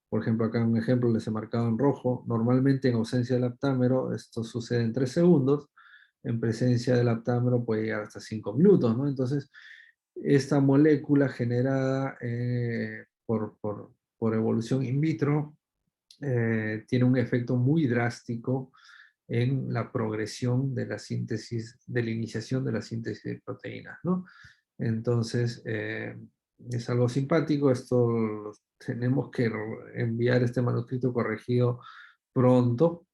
Por ejemplo, acá un ejemplo les he marcado en rojo. Normalmente en ausencia del aptámero esto sucede en 3 segundos. En presencia del aptámero puede llegar hasta 5 minutos, ¿no? Entonces, esta molécula generada por evolución in vitro tiene un efecto muy drástico en la progresión de la síntesis, de la iniciación de la síntesis de proteínas, ¿no? Entonces, es algo simpático, esto tenemos que enviar este manuscrito corregido pronto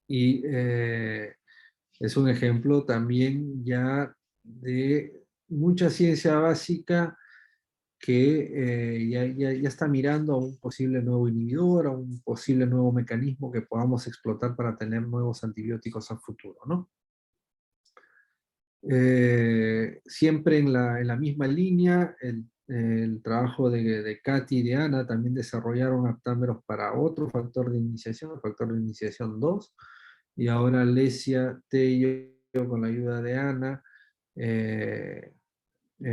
y es un ejemplo también ya de mucha ciencia básica que ya está mirando a un posible nuevo inhibidor, a un posible nuevo mecanismo que podamos explotar para tener nuevos antibióticos a futuro, ¿no? Siempre en la misma línea, el trabajo de Katy y de Ana también desarrollaron aptámeros para otro factor de iniciación, el factor de iniciación 2, y ahora Lesia Tello, con la ayuda de Ana,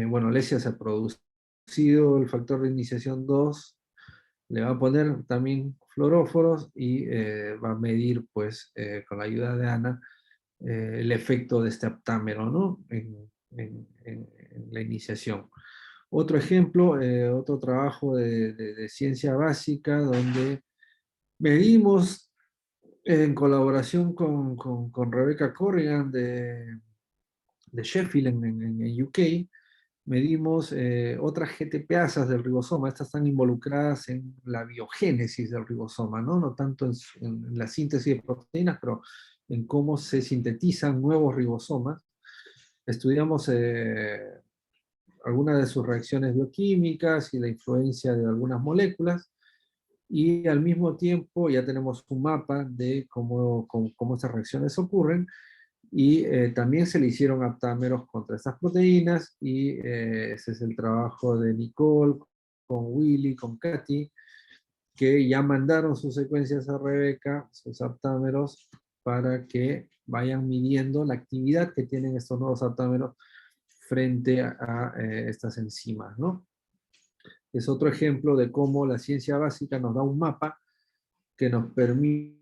bueno, Lesia se ha producido el factor de iniciación 2, le va a poner también fluoróforos y va a medir, pues, con la ayuda de Ana, el efecto de este aptámero, ¿no? En la iniciación. Otro ejemplo, otro trabajo de ciencia básica donde medimos en colaboración con Rebecca Corrigan de Sheffield en UK, medimos otras GTPasas del ribosoma. Estas están involucradas en la biogénesis del ribosoma, ¿no? No tanto en la síntesis de proteínas, pero en cómo se sintetizan nuevos ribosomas. Estudiamos algunas de sus reacciones bioquímicas y la influencia de algunas moléculas, y al mismo tiempo ya tenemos un mapa de cómo estas reacciones ocurren, y también se le hicieron aptámeros contra estas proteínas, y ese es el trabajo de Nicole, con Willy, con Katy, que ya mandaron sus secuencias a Rebeca, sus aptámeros, para que vayan midiendo la actividad que tienen estos nuevos aptámeros frente a estas enzimas, ¿no? Es otro ejemplo de cómo la ciencia básica nos da un mapa que nos permite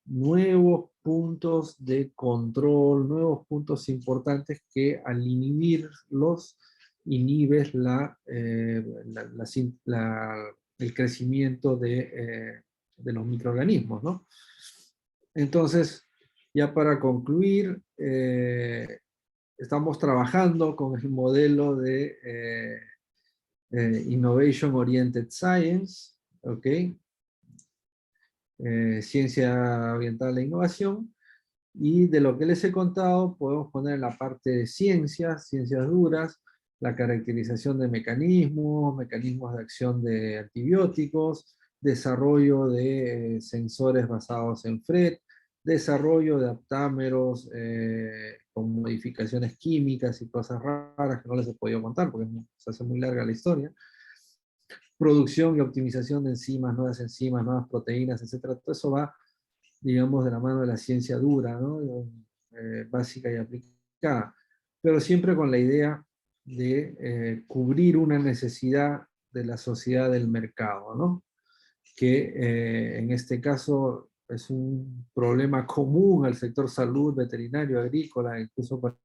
nuevos puntos de control, nuevos puntos importantes que al inhibirlos, inhibes el crecimiento de los microorganismos, ¿no? Entonces, ya para concluir, estamos trabajando con el modelo de Innovation Oriented Science, ¿ok? Ciencia ambiental e innovación, y de lo que les he contado podemos poner en la parte de ciencias duras, la caracterización de mecanismos de acción de antibióticos, desarrollo de sensores basados en FRET, desarrollo de aptámeros con modificaciones químicas y cosas raras que no les he podido contar porque se hace muy larga la historia, producción y optimización de enzimas, nuevas proteínas, etc. Todo eso va, digamos, de la mano de la ciencia dura, ¿no? Básica y aplicada, pero siempre con la idea de cubrir una necesidad de la sociedad del mercado, ¿no? Que en este caso es un problema común al sector salud, veterinario, agrícola, incluso para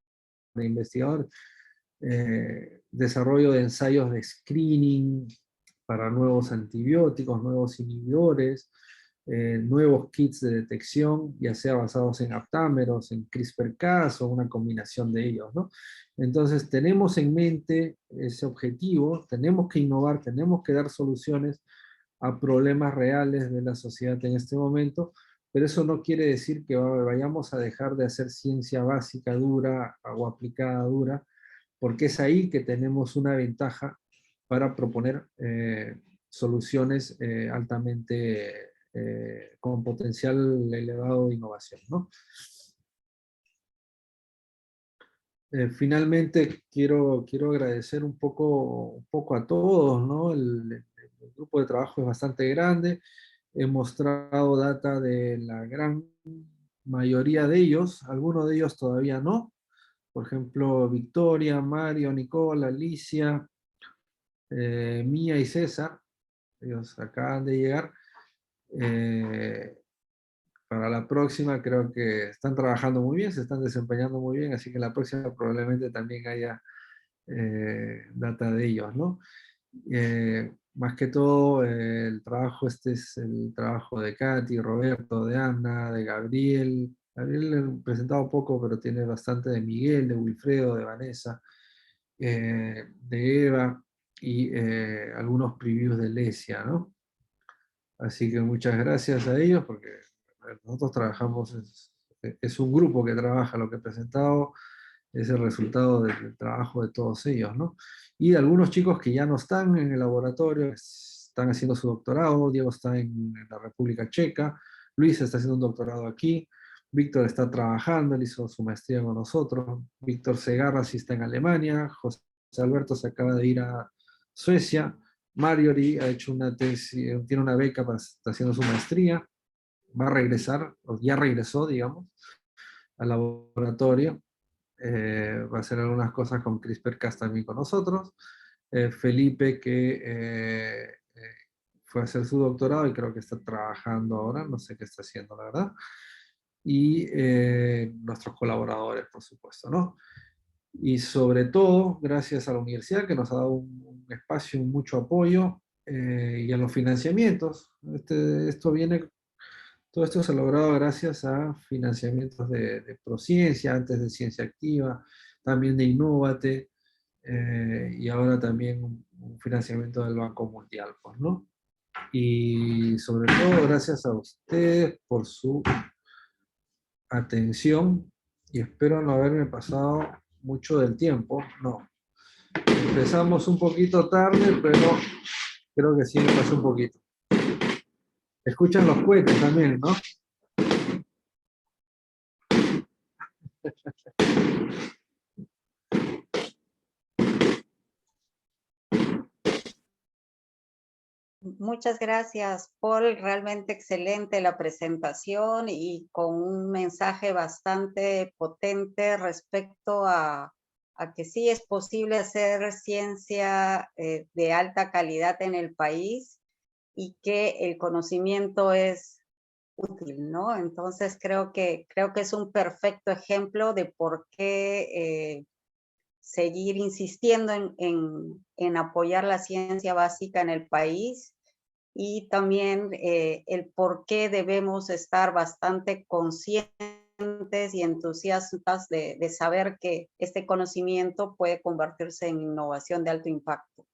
investigadores. Desarrollo de ensayos de screening para nuevos antibióticos, nuevos inhibidores, nuevos kits de detección, ya sea basados en aptámeros, en CRISPR-Cas o una combinación de ellos, ¿no? Entonces tenemos en mente ese objetivo, tenemos que innovar, tenemos que dar soluciones a problemas reales de la sociedad en este momento, pero eso no quiere decir que vayamos a dejar de hacer ciencia básica dura o aplicada dura, porque es ahí que tenemos una ventaja para proponer soluciones altamente con potencial elevado de innovación, ¿no? Finalmente quiero agradecer un poco a todos, ¿no? El grupo de trabajo es bastante grande, he mostrado data de la gran mayoría de ellos, algunos de ellos todavía no, por ejemplo, Victoria, Mario, Nicole, Alicia, Mía y César, ellos acaban de llegar. Para la próxima creo que están trabajando muy bien, se están desempeñando muy bien, así que la próxima probablemente también haya data de ellos, ¿no? Más que todo, el trabajo este es el trabajo de Katy, Roberto, de Ana, de Gabriel. Gabriel he presentado poco, pero tiene bastante de Miguel, de Wilfredo, de Vanessa, de Eva y algunos previews de Lesia, ¿no? Así que muchas gracias a ellos porque nosotros trabajamos, es un grupo que trabaja, lo que he presentado es el resultado del trabajo de todos ellos, ¿no? Y de algunos chicos que ya no están en el laboratorio, están haciendo su doctorado. Diego está en la República Checa, Luis está haciendo un doctorado aquí, Víctor está trabajando, él hizo su maestría con nosotros, Víctor Segarra sí está en Alemania, José Alberto se acaba de ir a Suecia, Marjorie ha hecho una tesis, tiene una beca para está haciendo su maestría, va a regresar, o ya regresó, digamos, al laboratorio. Va a hacer algunas cosas con CRISPR-Cas también con nosotros. Felipe, que fue a hacer su doctorado y creo que está trabajando ahora, no sé qué está haciendo, la verdad. Y nuestros colaboradores, por supuesto, ¿no? Y sobre todo, gracias a la universidad que nos ha dado un espacio, mucho apoyo, y a los financiamientos. Todo esto se ha logrado gracias a financiamientos de Prociencia, antes de Ciencia Activa, también de Innovate, y ahora también un financiamiento del Banco Mundial, pues, ¿no? Y sobre todo gracias a ustedes por su atención, y espero no haberme pasado mucho del tiempo. No, empezamos un poquito tarde, pero creo que sí me pasó un poquito. Escuchan los cohetes también, ¿no? Muchas gracias, Paul. Realmente excelente la presentación y con un mensaje bastante potente respecto a que sí es posible hacer ciencia de alta calidad en el país y que el conocimiento es útil, ¿no? Entonces creo que es un perfecto ejemplo de por qué seguir insistiendo en apoyar la ciencia básica en el país, y también el por qué debemos estar bastante conscientes y entusiastas de saber que este conocimiento puede convertirse en innovación de alto impacto.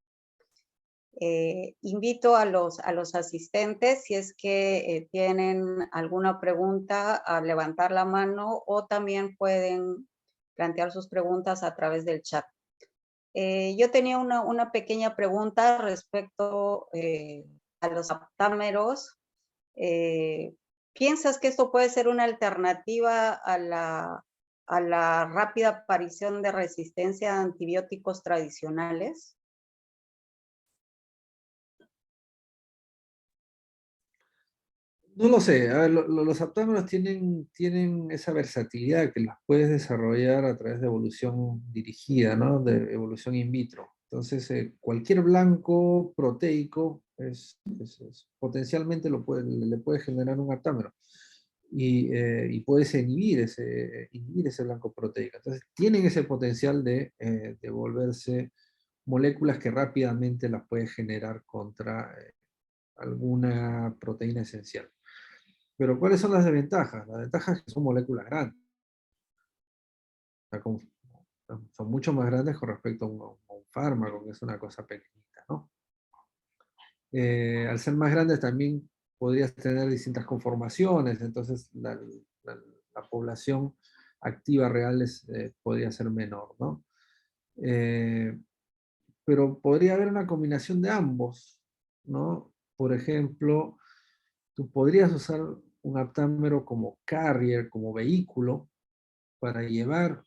Invito a los asistentes, si es que tienen alguna pregunta, a levantar la mano, o también pueden plantear sus preguntas a través del chat. Yo tenía una pequeña pregunta respecto a los aptámeros. ¿Piensas que esto puede ser una alternativa a la rápida aparición de resistencia a antibióticos tradicionales? No lo sé, a ver, los aptámeros tienen esa versatilidad que las puedes desarrollar a través de evolución dirigida, ¿no? De evolución in vitro. Entonces, cualquier blanco proteico potencialmente le puede generar un aptámero y puedes inhibir ese blanco proteico. Entonces, tienen ese potencial de volverse moléculas que rápidamente las puedes generar contra alguna proteína esencial. Pero ¿cuáles son las desventajas? Las ventajas es que son moléculas grandes. O sea, son mucho más grandes con respecto a un fármaco, que es una cosa pequeñita, ¿no? Al ser más grandes también podrías tener distintas conformaciones, entonces la población activa real podría ser menor, ¿no? Pero podría haber una combinación de ambos, ¿no? Por ejemplo, tú podrías usar un aptámero como carrier, como vehículo, para llevar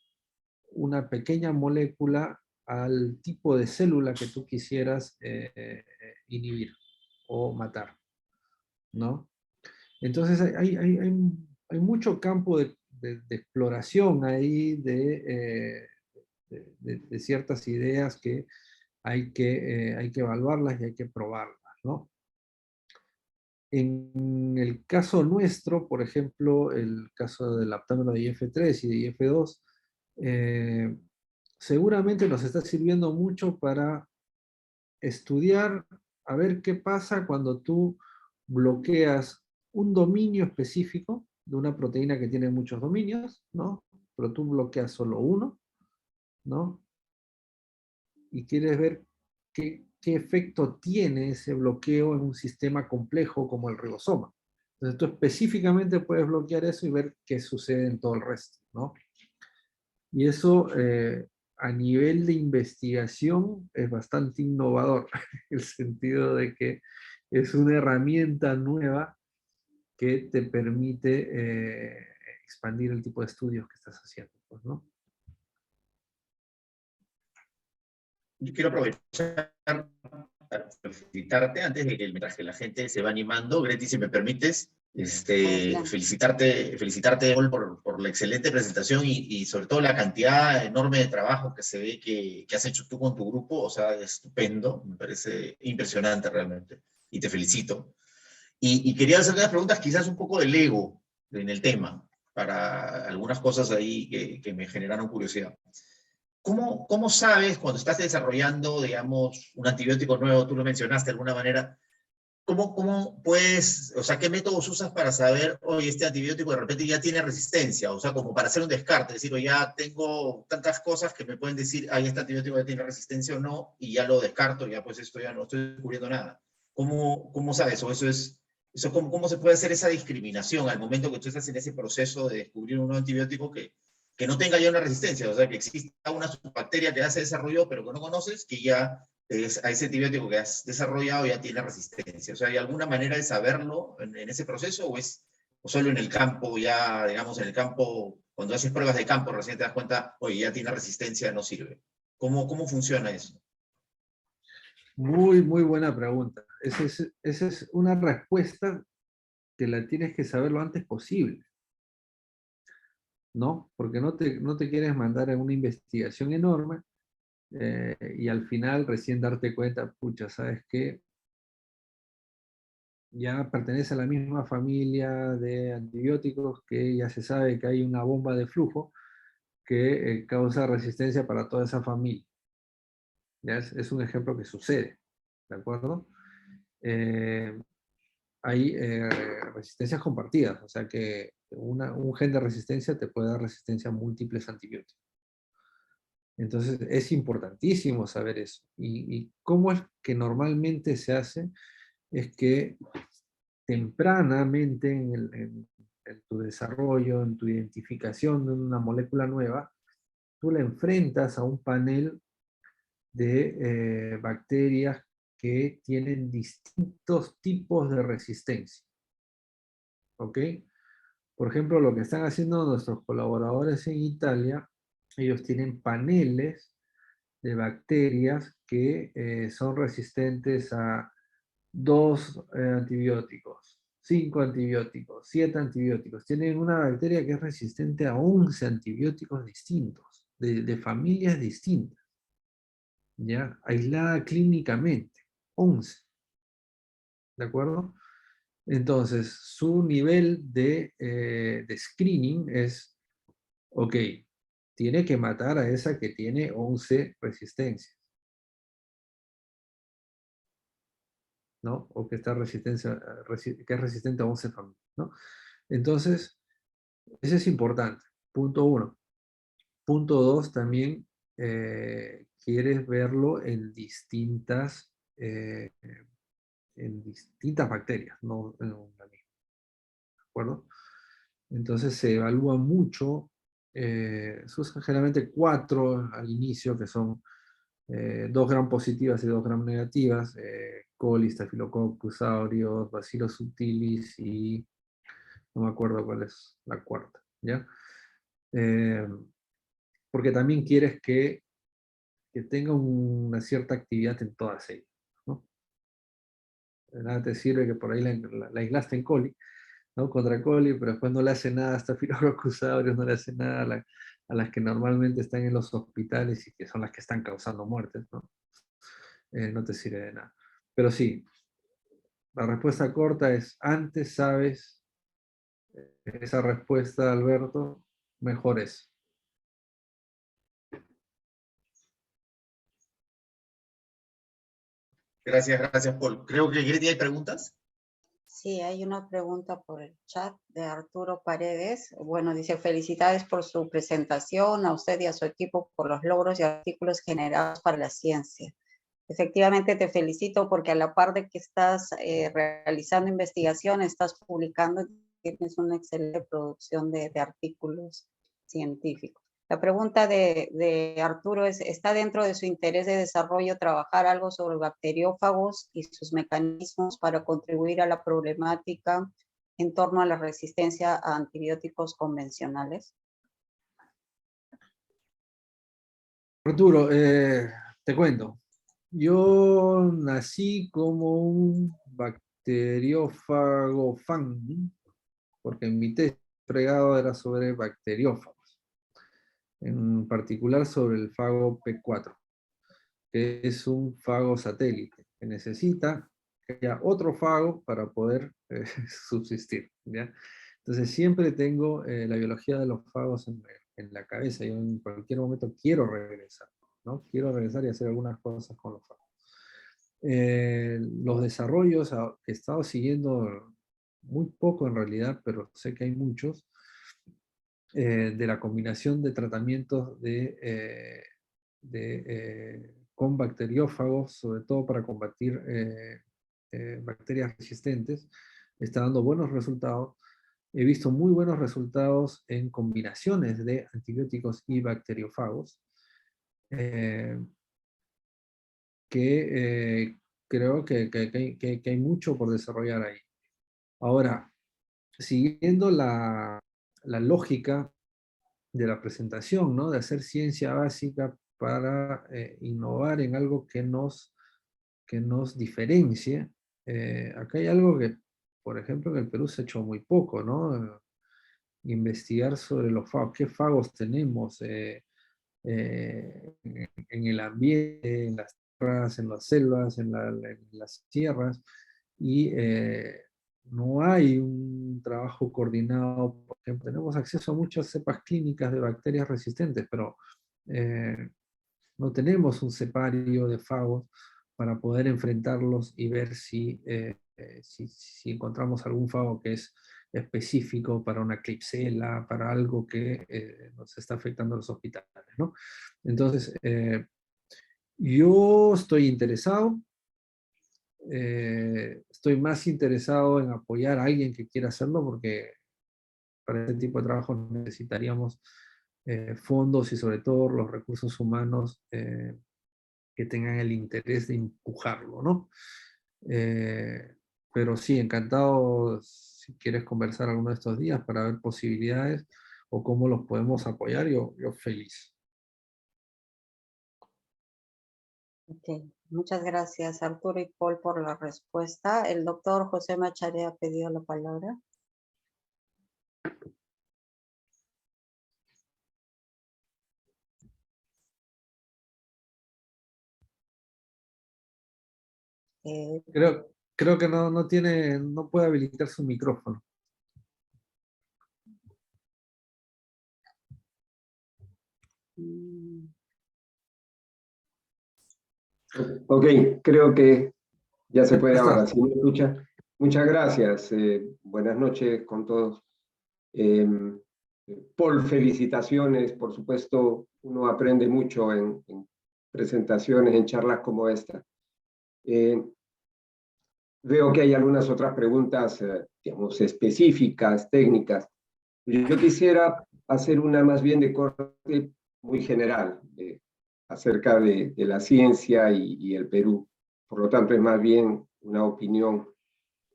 una pequeña molécula al tipo de célula que tú quisieras inhibir o matar, ¿no? Entonces hay mucho campo de exploración ahí de ciertas ideas que hay que evaluarlas y hay que probarlas, ¿no? En el caso nuestro, por ejemplo, el caso del aptámero de IF3 y de IF2, seguramente nos está sirviendo mucho para estudiar, a ver qué pasa cuando tú bloqueas un dominio específico de una proteína que tiene muchos dominios, ¿no? Pero tú bloqueas solo uno, ¿no? Y quieres ver qué efecto tiene ese bloqueo en un sistema complejo como el ribosoma. Entonces tú específicamente puedes bloquear eso y ver qué sucede en todo el resto, ¿no? Y eso a nivel de investigación es bastante innovador, en el sentido de que es una herramienta nueva que te permite expandir el tipo de estudios que estás haciendo, pues, ¿no? Yo quiero aprovechar para felicitarte antes de que mientras que la gente se va animando, Greti, si me permites, felicitarte por la excelente presentación y sobre todo la cantidad enorme de trabajo que se ve que has hecho tú con tu grupo, o sea, estupendo, me parece impresionante realmente, y te felicito. Y quería hacer unas preguntas quizás un poco del ego en el tema, para algunas cosas ahí que me generaron curiosidad. ¿Cómo sabes cuando estás desarrollando, digamos, un antibiótico nuevo, tú lo mencionaste de alguna manera, cómo puedes, o sea, qué métodos usas para saber, oye, este antibiótico de repente ya tiene resistencia, o sea, como para hacer un descarte, es decir, o ya tengo tantas cosas que me pueden decir, ay, este antibiótico ya tiene resistencia o no, y ya lo descarto, ya pues esto ya no estoy descubriendo nada. ¿Cómo sabes? O ¿cómo se puede hacer esa discriminación al momento que tú estás en ese proceso de descubrir un nuevo antibiótico que no tenga ya una resistencia, o sea, que exista una bacteria que ya se desarrolló, pero que no conoces, que ya a ese antibiótico que has desarrollado ya tiene resistencia? O sea, ¿hay alguna manera de saberlo en ese proceso o solo en el campo, ya, digamos, en el campo, cuando haces pruebas de campo, recién te das cuenta, oye, ya tiene resistencia, no sirve? ¿Cómo funciona eso? Muy, muy buena pregunta. Esa es una respuesta que la tienes que saber lo antes posible, ¿no? Porque no te quieres mandar en una investigación enorme y al final recién darte cuenta, pucha, ¿sabes qué? ya pertenece a la misma familia de antibióticos que ya se sabe que hay una bomba de flujo que causa resistencia para toda esa familia. ¿Ya? Es un ejemplo que sucede, ¿de acuerdo? Hay resistencias compartidas, o sea que un gen de resistencia te puede dar resistencia a múltiples antibióticos. Entonces es importantísimo saber eso. ¿Y cómo es que normalmente se hace? Es que tempranamente en tu desarrollo, en tu identificación de una molécula nueva, tú la enfrentas a un panel de bacterias que tienen distintos tipos de resistencia. ¿Ok? Por ejemplo, lo que están haciendo nuestros colaboradores en Italia, ellos tienen paneles de bacterias que son resistentes a 2 antibióticos, 5 antibióticos, 7 antibióticos. Tienen una bacteria que es resistente a 11 antibióticos distintos, de familias distintas, ¿ya? Aislada clínicamente, 11, ¿de acuerdo? Entonces, su nivel de screening es, ok, tiene que matar a esa que tiene 11 resistencias, ¿no? O que, está que es resistente a 11 familias, ¿no? Entonces, eso es importante, punto 1. Punto 2, también quieres verlo en distintas bacterias, no en una misma, ¿de acuerdo? Entonces se evalúa mucho, se usan generalmente 4 al inicio, que son 2 gram positivas y 2 gram negativas, coli, staphylococcus aureus, bacillus subtilis y no me acuerdo cuál es la cuarta, ¿ya? Porque también quieres que tenga una cierta actividad en todas ellas, ¿no? De nada te sirve que por ahí la aislaste en coli, ¿no? Contra coli, pero después no le hace nada a Staphylococcus aureus, no le hace nada a las que normalmente están en los hospitales y que son las que están causando muertes, ¿no? No te sirve de nada. Pero sí, la respuesta corta es, antes sabes esa respuesta, Alberto, mejor es. Gracias, Paul. Creo que Greti hay preguntas. Sí, hay una pregunta por el chat de Arturo Paredes. Bueno, dice, felicidades por su presentación, a usted y a su equipo por los logros y artículos generados para la ciencia. Efectivamente, te felicito porque a la par de que estás realizando investigación, estás publicando, tienes una excelente producción de artículos científicos. La pregunta de Arturo es, ¿está dentro de su interés de desarrollo trabajar algo sobre bacteriófagos y sus mecanismos para contribuir a la problemática en torno a la resistencia a antibióticos convencionales? Arturo, te cuento. Yo nací como un bacteriófago fan, porque mi tesis fregado era sobre bacteriófagos, en particular sobre el fago P4, que es un fago satélite, que necesita que haya otro fago para poder subsistir, ¿ya? Entonces siempre tengo la biología de los fagos en la cabeza, yo en cualquier momento quiero regresar, ¿no? Quiero regresar y hacer algunas cosas con los fagos. Los desarrollos que he estado siguiendo, muy poco en realidad, pero sé que hay muchos, de la combinación de tratamientos con bacteriófagos, sobre todo para combatir bacterias resistentes, está dando buenos resultados. He visto muy buenos resultados en combinaciones de antibióticos y bacteriófagos, que creo que hay mucho por desarrollar ahí. Ahora, siguiendo la lógica de la presentación, ¿no? De hacer ciencia básica para innovar en algo que nos diferencie. Acá hay algo que, por ejemplo, en el Perú se ha hecho muy poco, ¿no? Investigar sobre los fagos, qué fagos tenemos en el ambiente, en las tierras, en las selvas, en las sierras. y no hay un trabajo coordinado. Por ejemplo, tenemos acceso a muchas cepas clínicas de bacterias resistentes, pero no tenemos un cepario de fagos para poder enfrentarlos y ver si encontramos algún fago que es específico para una Klebsiella, para algo que nos está afectando a los hospitales, ¿no? Entonces, yo estoy interesado, estoy más interesado en apoyar a alguien que quiera hacerlo, porque para este tipo de trabajo necesitaríamos fondos y sobre todo los recursos humanos que tengan el interés de empujarlo, ¿no? Pero sí, encantado si quieres conversar alguno de estos días para ver posibilidades o cómo los podemos apoyar, yo feliz. Ok, muchas gracias Arturo y Paul por la respuesta. El doctor José Machare ha pedido la palabra. Creo que no puede habilitar su micrófono. Ok, creo que ya se puede Está. ahora. ¿Sí me escucha? Muchas gracias. Buenas noches con todos. Paul, felicitaciones. Por supuesto, uno aprende mucho en presentaciones, en charlas como esta. Veo que hay algunas otras preguntas, digamos, específicas, técnicas. Yo quisiera hacer una más bien de corte muy general acerca de la ciencia y el Perú. Por lo tanto, es más bien una opinión.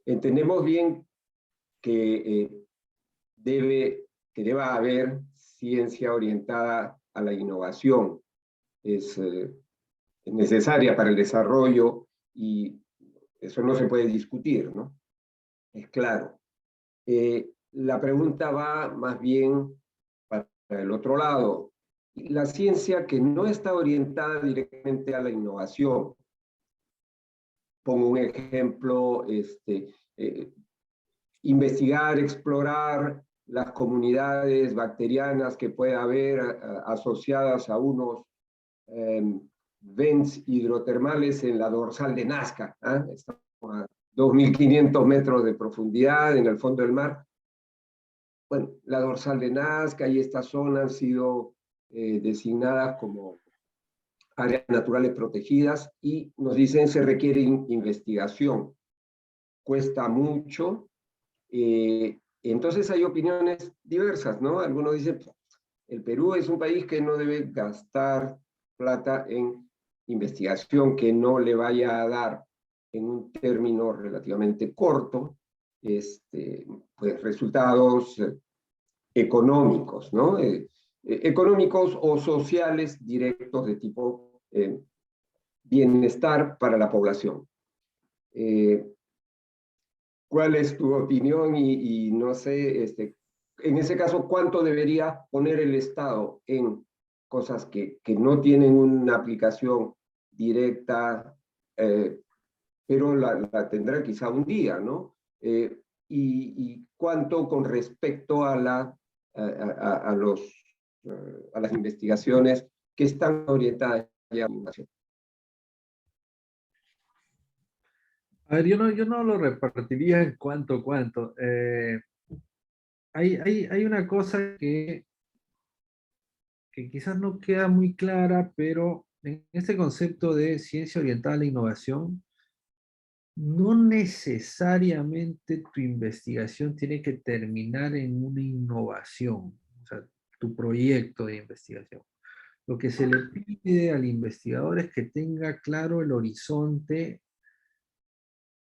Entendemos bien que, deba haber ciencia orientada a la innovación. Es necesaria para el desarrollo y eso no se puede discutir, ¿no? Es claro. La pregunta va más bien para el otro lado. La ciencia que no está orientada directamente a la innovación. Pongo un ejemplo, investigar, explorar las comunidades bacterianas que pueda haber asociadas a unos vents hidrotermales en la dorsal de Nazca. Estamos a 2.500 metros de profundidad en el fondo del mar. Bueno, la dorsal de Nazca y esta zona han sido designadas como áreas naturales protegidas y nos dicen se requiere investigación. Cuesta mucho. Entonces hay opiniones diversas, ¿no? Algunos dicen, el Perú es un país que no debe gastar plata en investigación que no le vaya a dar en un término relativamente corto, pues resultados económicos, ¿no? Económicos o sociales directos de tipo bienestar para la población. ¿Cuál es tu opinión? Y no sé, en ese caso, ¿cuánto debería poner el Estado en cosas que no tienen una aplicación directa, pero la tendrá quizá un día, ¿no? Y cuánto con respecto a a las investigaciones que están orientadas a la innovación. A ver, yo no lo repartiría en cuánto. Hay una cosa que quizás no queda muy clara, pero en este concepto de ciencia orientada a la innovación, no necesariamente tu investigación tiene que terminar en una innovación, o sea, tu proyecto de investigación. Lo que se le pide al investigador es que tenga claro el horizonte,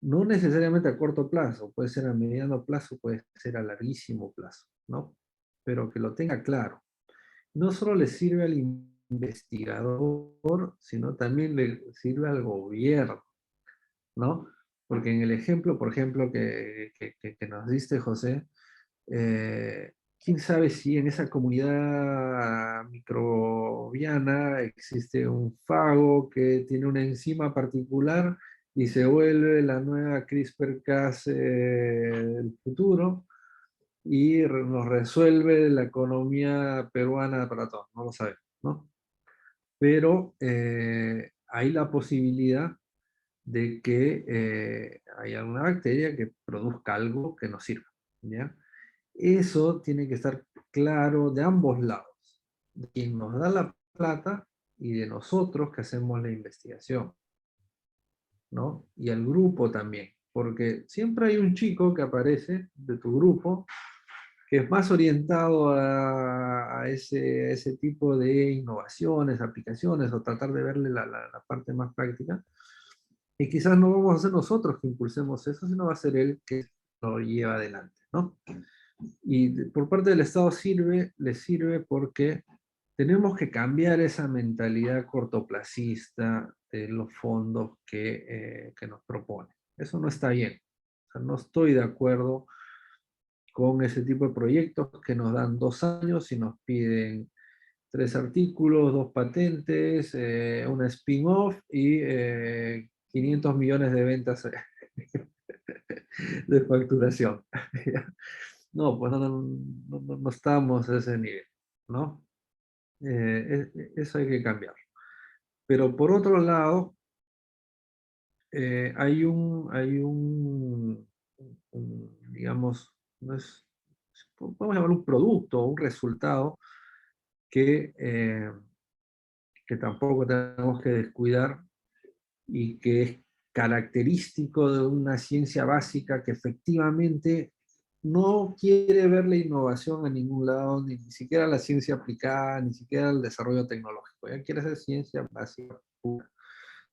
no necesariamente a corto plazo, puede ser a mediano plazo, puede ser a larguísimo plazo, ¿no? Pero que lo tenga claro. No solo le sirve al investigador, sino también le sirve al gobierno, ¿no? Porque en el ejemplo, por ejemplo, que nos diste, José, quién sabe si en esa comunidad microbiana existe un fago que tiene una enzima particular y se vuelve la nueva CRISPR-Cas del futuro y nos resuelve la economía peruana para todos, no lo sabemos, ¿no? Pero hay la posibilidad de que haya alguna bacteria que produzca algo que nos sirva, ¿ya? Eso tiene que estar claro de ambos lados, de quien nos da la plata y de nosotros que hacemos la investigación, ¿no? Y el grupo también, porque siempre hay un chico que aparece de tu grupo que es más orientado a ese tipo de innovaciones, aplicaciones, o tratar de verle la parte más práctica, y quizás no vamos a ser nosotros que impulsemos eso, sino va a ser él que lo lleva adelante, ¿no? Y por parte del Estado le sirve porque tenemos que cambiar esa mentalidad cortoplacista de los fondos que nos propone. Eso no está bien. O sea, no estoy de acuerdo con ese tipo de proyectos que nos dan 2 años y nos piden 3 artículos, 2 patentes, una spin-off y 500 millones de ventas de facturación. No, pues no estamos a ese nivel, ¿no? Eso hay que cambiar. Pero por otro lado, digamos, no es, podemos llamar un producto, un resultado que tampoco tenemos que descuidar y que es característico de una ciencia básica que efectivamente no quiere ver la innovación a ningún lado, ni siquiera la ciencia aplicada, ni siquiera el desarrollo tecnológico. Ya quiere hacer ciencia básica pura,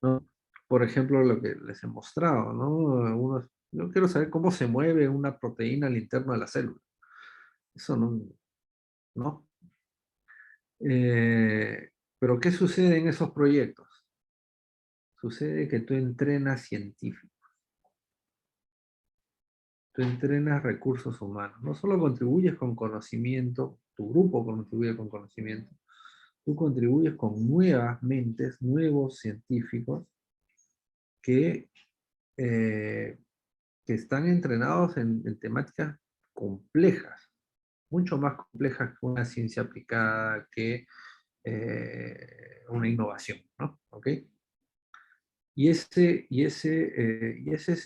¿no? Por ejemplo, lo que les he mostrado, ¿no? Yo quiero saber cómo se mueve una proteína al interno de la célula. Eso no, ¿no? Pero ¿qué sucede en esos proyectos? Sucede que tú entrenas científicos, tú entrenas recursos humanos. No solo contribuyes con conocimiento, tu grupo contribuye con conocimiento, tú contribuyes con nuevas mentes, nuevos científicos que, eh, que están entrenados en temáticas complejas, mucho más complejas que una ciencia aplicada, que una innovación, ¿no? ¿Ok? Y ese es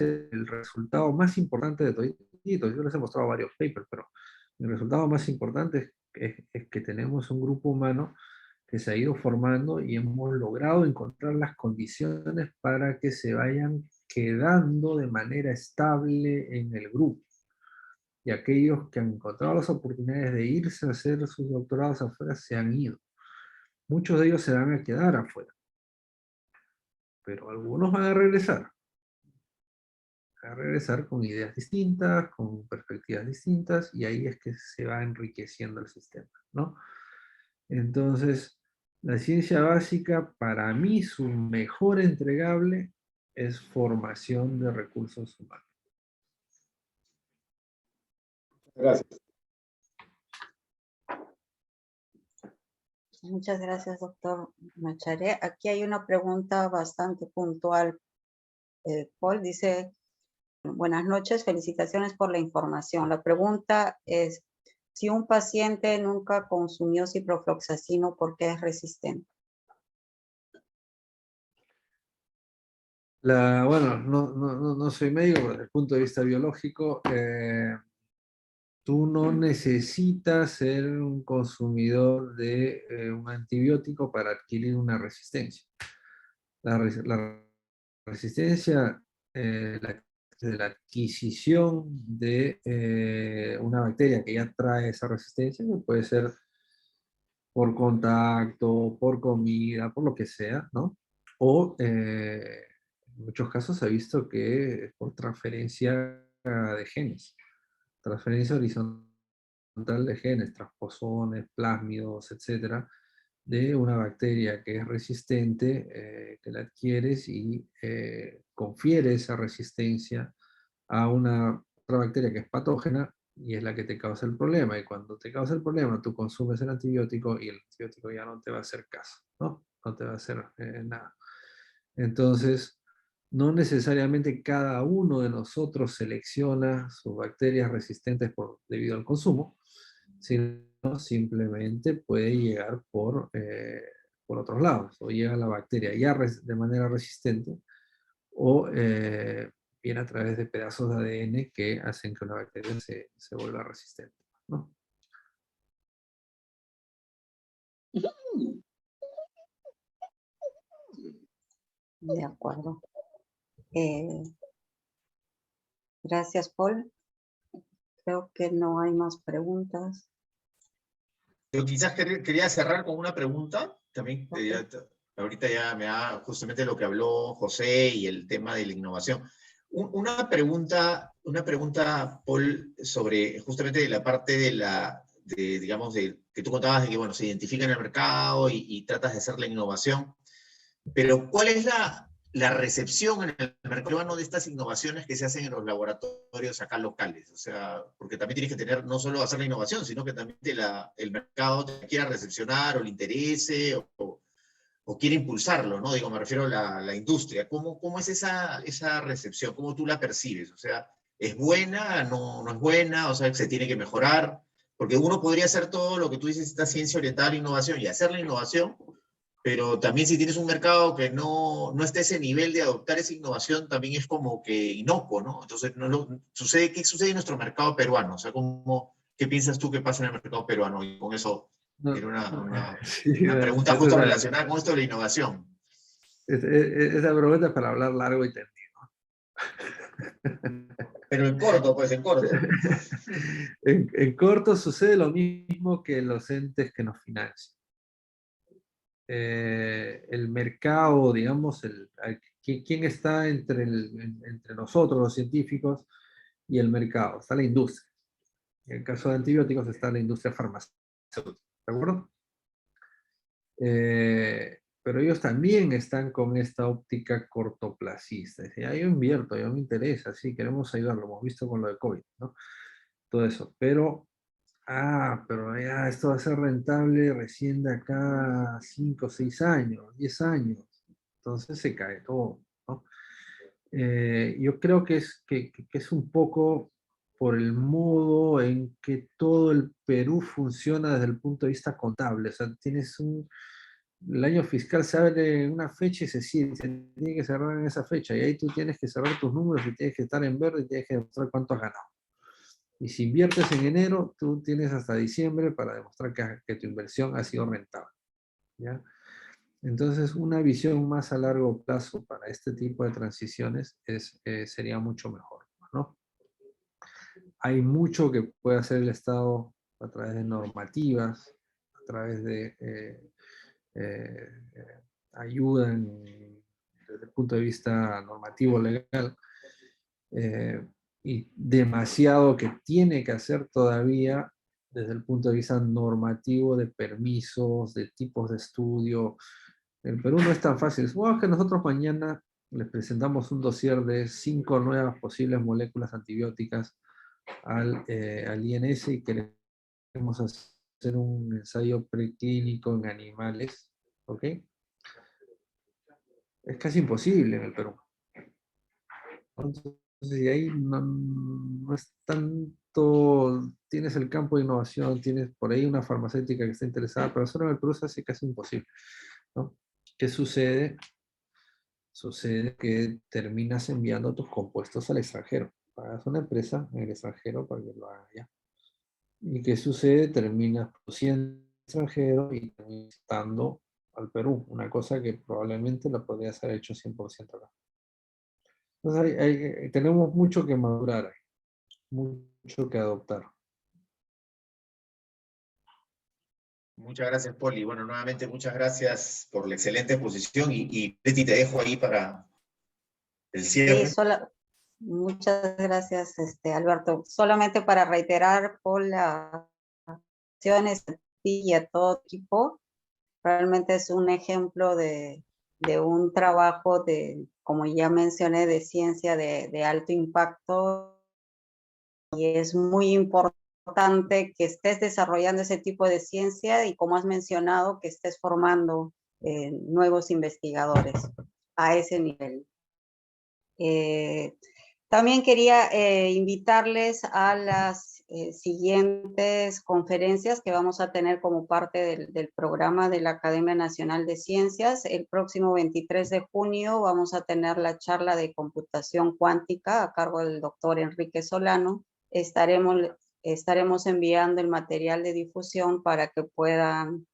el resultado más importante de todo. Yo les he mostrado varios papers, pero el resultado más importante es que tenemos un grupo humano que se ha ido formando y hemos logrado encontrar las condiciones para que se vayan quedando de manera estable en el grupo. Y aquellos que han encontrado las oportunidades de irse a hacer sus doctorados afuera se han ido. Muchos de ellos se van a quedar afuera, pero algunos van a regresar con ideas distintas, con perspectivas distintas, y ahí es que se va enriqueciendo el sistema, ¿no? Entonces, la ciencia básica, para mí, su mejor entregable es formación de recursos humanos. Gracias. Muchas gracias, doctor Macharé. Aquí hay una pregunta bastante puntual. Paul dice, buenas noches, felicitaciones por la información. La pregunta es, si un paciente nunca consumió ciprofloxacino, ¿por qué es resistente? Bueno, no soy médico, pero desde el punto de vista biológico, tú no necesitas ser un consumidor de un antibiótico para adquirir una resistencia. La resistencia, de la adquisición de una bacteria que ya trae esa resistencia, que puede ser por contacto, por comida, por lo que sea, ¿no? O en muchos casos se ha visto que es por transferencia de genes, transferencia horizontal de genes, transposones, plásmidos, etcétera, de una bacteria que es resistente, que la adquieres y confiere esa resistencia a una otra bacteria que es patógena y es la que te causa el problema. Y cuando te causa el problema, tú consumes el antibiótico y el antibiótico ya no te va a hacer caso, ¿no? No te va a hacer nada. Entonces, No necesariamente cada uno de nosotros selecciona sus bacterias resistentes debido al consumo, sino simplemente puede llegar por otros lados, o llega la bacteria ya de manera resistente, o viene a través de pedazos de ADN que hacen que una bacteria se vuelva resistente, ¿no? De acuerdo. Gracias, Paul. Creo que no hay más preguntas. Yo quizás quería cerrar con una pregunta, también Ok. ahorita ya me da justamente lo que habló José y el tema de la innovación. Una pregunta, Paul, sobre justamente la parte digamos, que tú contabas de que, bueno, se identifica en el mercado y tratas de hacer la innovación, pero ¿cuál es la recepción en el mercado peruano de estas innovaciones que se hacen en los laboratorios acá locales? O sea, porque también tienes que tener, no solo hacer la innovación, sino que también el mercado te quiera recepcionar o le interese o quiere impulsarlo, ¿no? Digo, me refiero a la industria. ¿Cómo es esa recepción? ¿Cómo tú la percibes? O sea, ¿es buena? ¿No es buena? O sea, ¿se tiene que mejorar? Porque uno podría hacer todo lo que tú dices, esta ciencia oriental, innovación, y hacer la innovación, pero también si tienes un mercado que no está a ese nivel de adoptar esa innovación, también es como que inocuo, ¿no? Entonces, ¿qué sucede en nuestro mercado peruano? O sea, ¿qué piensas tú que pasa en el mercado peruano? Y con eso No, era sí, una pregunta esa, justo relacionada con esto de la innovación. esa pregunta es para hablar largo y tendido. Pero en corto, pues, en corto. En corto sucede lo mismo que los entes que nos financian. El mercado, digamos, ¿quién está entre nosotros, los científicos, y el mercado? Está la industria. En el caso de antibióticos está la industria farmacéutica, ¿de acuerdo? Pero ellos también están con esta óptica cortoplacista. Dicen, yo invierto, yo me interesa, sí, queremos ayudarlo, hemos visto con lo de COVID, ¿no? Todo eso, pero ya esto va a ser rentable recién de acá a 5, 6 años, 10 años. Entonces se cae todo, ¿no? Yo creo que es un poco por el modo en que todo el Perú funciona desde el punto de vista contable. O sea, el año fiscal se abre en una fecha y se tiene que cerrar en esa fecha. Y ahí tú tienes que cerrar tus números y tienes que estar en verde y tienes que demostrar cuánto has ganado. Y si inviertes en enero, tú tienes hasta diciembre para demostrar que tu inversión ha sido rentable, ¿ya? Entonces, una visión más a largo plazo para este tipo de transiciones sería mucho mejor, ¿no? Hay mucho que puede hacer el Estado a través de normativas, a través de ayuda desde el punto de vista normativo legal, y demasiado que tiene que hacer todavía desde el punto de vista normativo de permisos, de tipos de estudio. En Perú no es tan fácil. Supongamos que nosotros mañana les presentamos un dossier de 5 nuevas posibles moléculas antibióticas al INS y queremos hacer un ensayo preclínico en animales, ¿ok? Es casi imposible en el Perú. Entonces, y ahí no es tanto, tienes el campo de innovación, tienes por ahí una farmacéutica que está interesada, pero solo en el Perú se hace casi imposible, ¿no? ¿Qué sucede? Sucede que terminas enviando tus compuestos al extranjero. Pagas una empresa en el extranjero para que lo haga allá. ¿Y qué sucede? Terminas produciendo en el extranjero y terminas estando al Perú, una cosa que probablemente la podrías haber hecho 100% acá. Entonces tenemos mucho que madurar ahí, mucho que adoptar. Muchas gracias, Poli. Bueno, nuevamente, muchas gracias por la excelente exposición y Betty, te dejo ahí para el Sí, cierre. muchas gracias, Alberto. Solamente para reiterar por las acciones a ti y a todo equipo, realmente es un ejemplo de un trabajo como ya mencioné, de ciencia de alto impacto, y es muy importante que estés desarrollando ese tipo de ciencia y, como has mencionado, que estés formando nuevos investigadores a ese nivel. También quería invitarles a las siguientes conferencias que vamos a tener como parte del programa de la Academia Nacional de Ciencias. El próximo 23 de junio vamos a tener la charla de computación cuántica a cargo del doctor Enrique Solano. Estaremos enviando el material de difusión para que puedan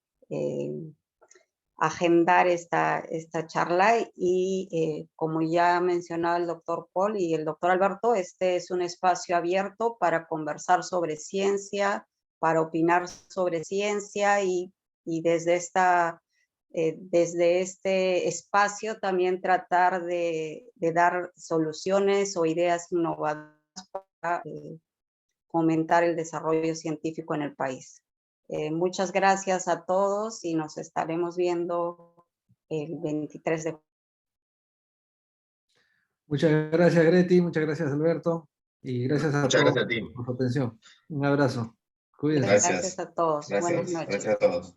agendar esta charla y como ya mencionaba el doctor Paul y el doctor Alberto, este es un espacio abierto para conversar sobre ciencia, para opinar sobre ciencia y desde este espacio también tratar de dar soluciones o ideas innovadoras para fomentar el desarrollo científico en el país. Muchas gracias a todos y nos estaremos viendo el 23 de junio. Muchas gracias, Greti, muchas gracias, Alberto, y gracias a Muchas todos gracias a ti. por su atención. Un abrazo. Cuídense. Gracias. Gracias a todos. Gracias. Buenas noches. Gracias a todos.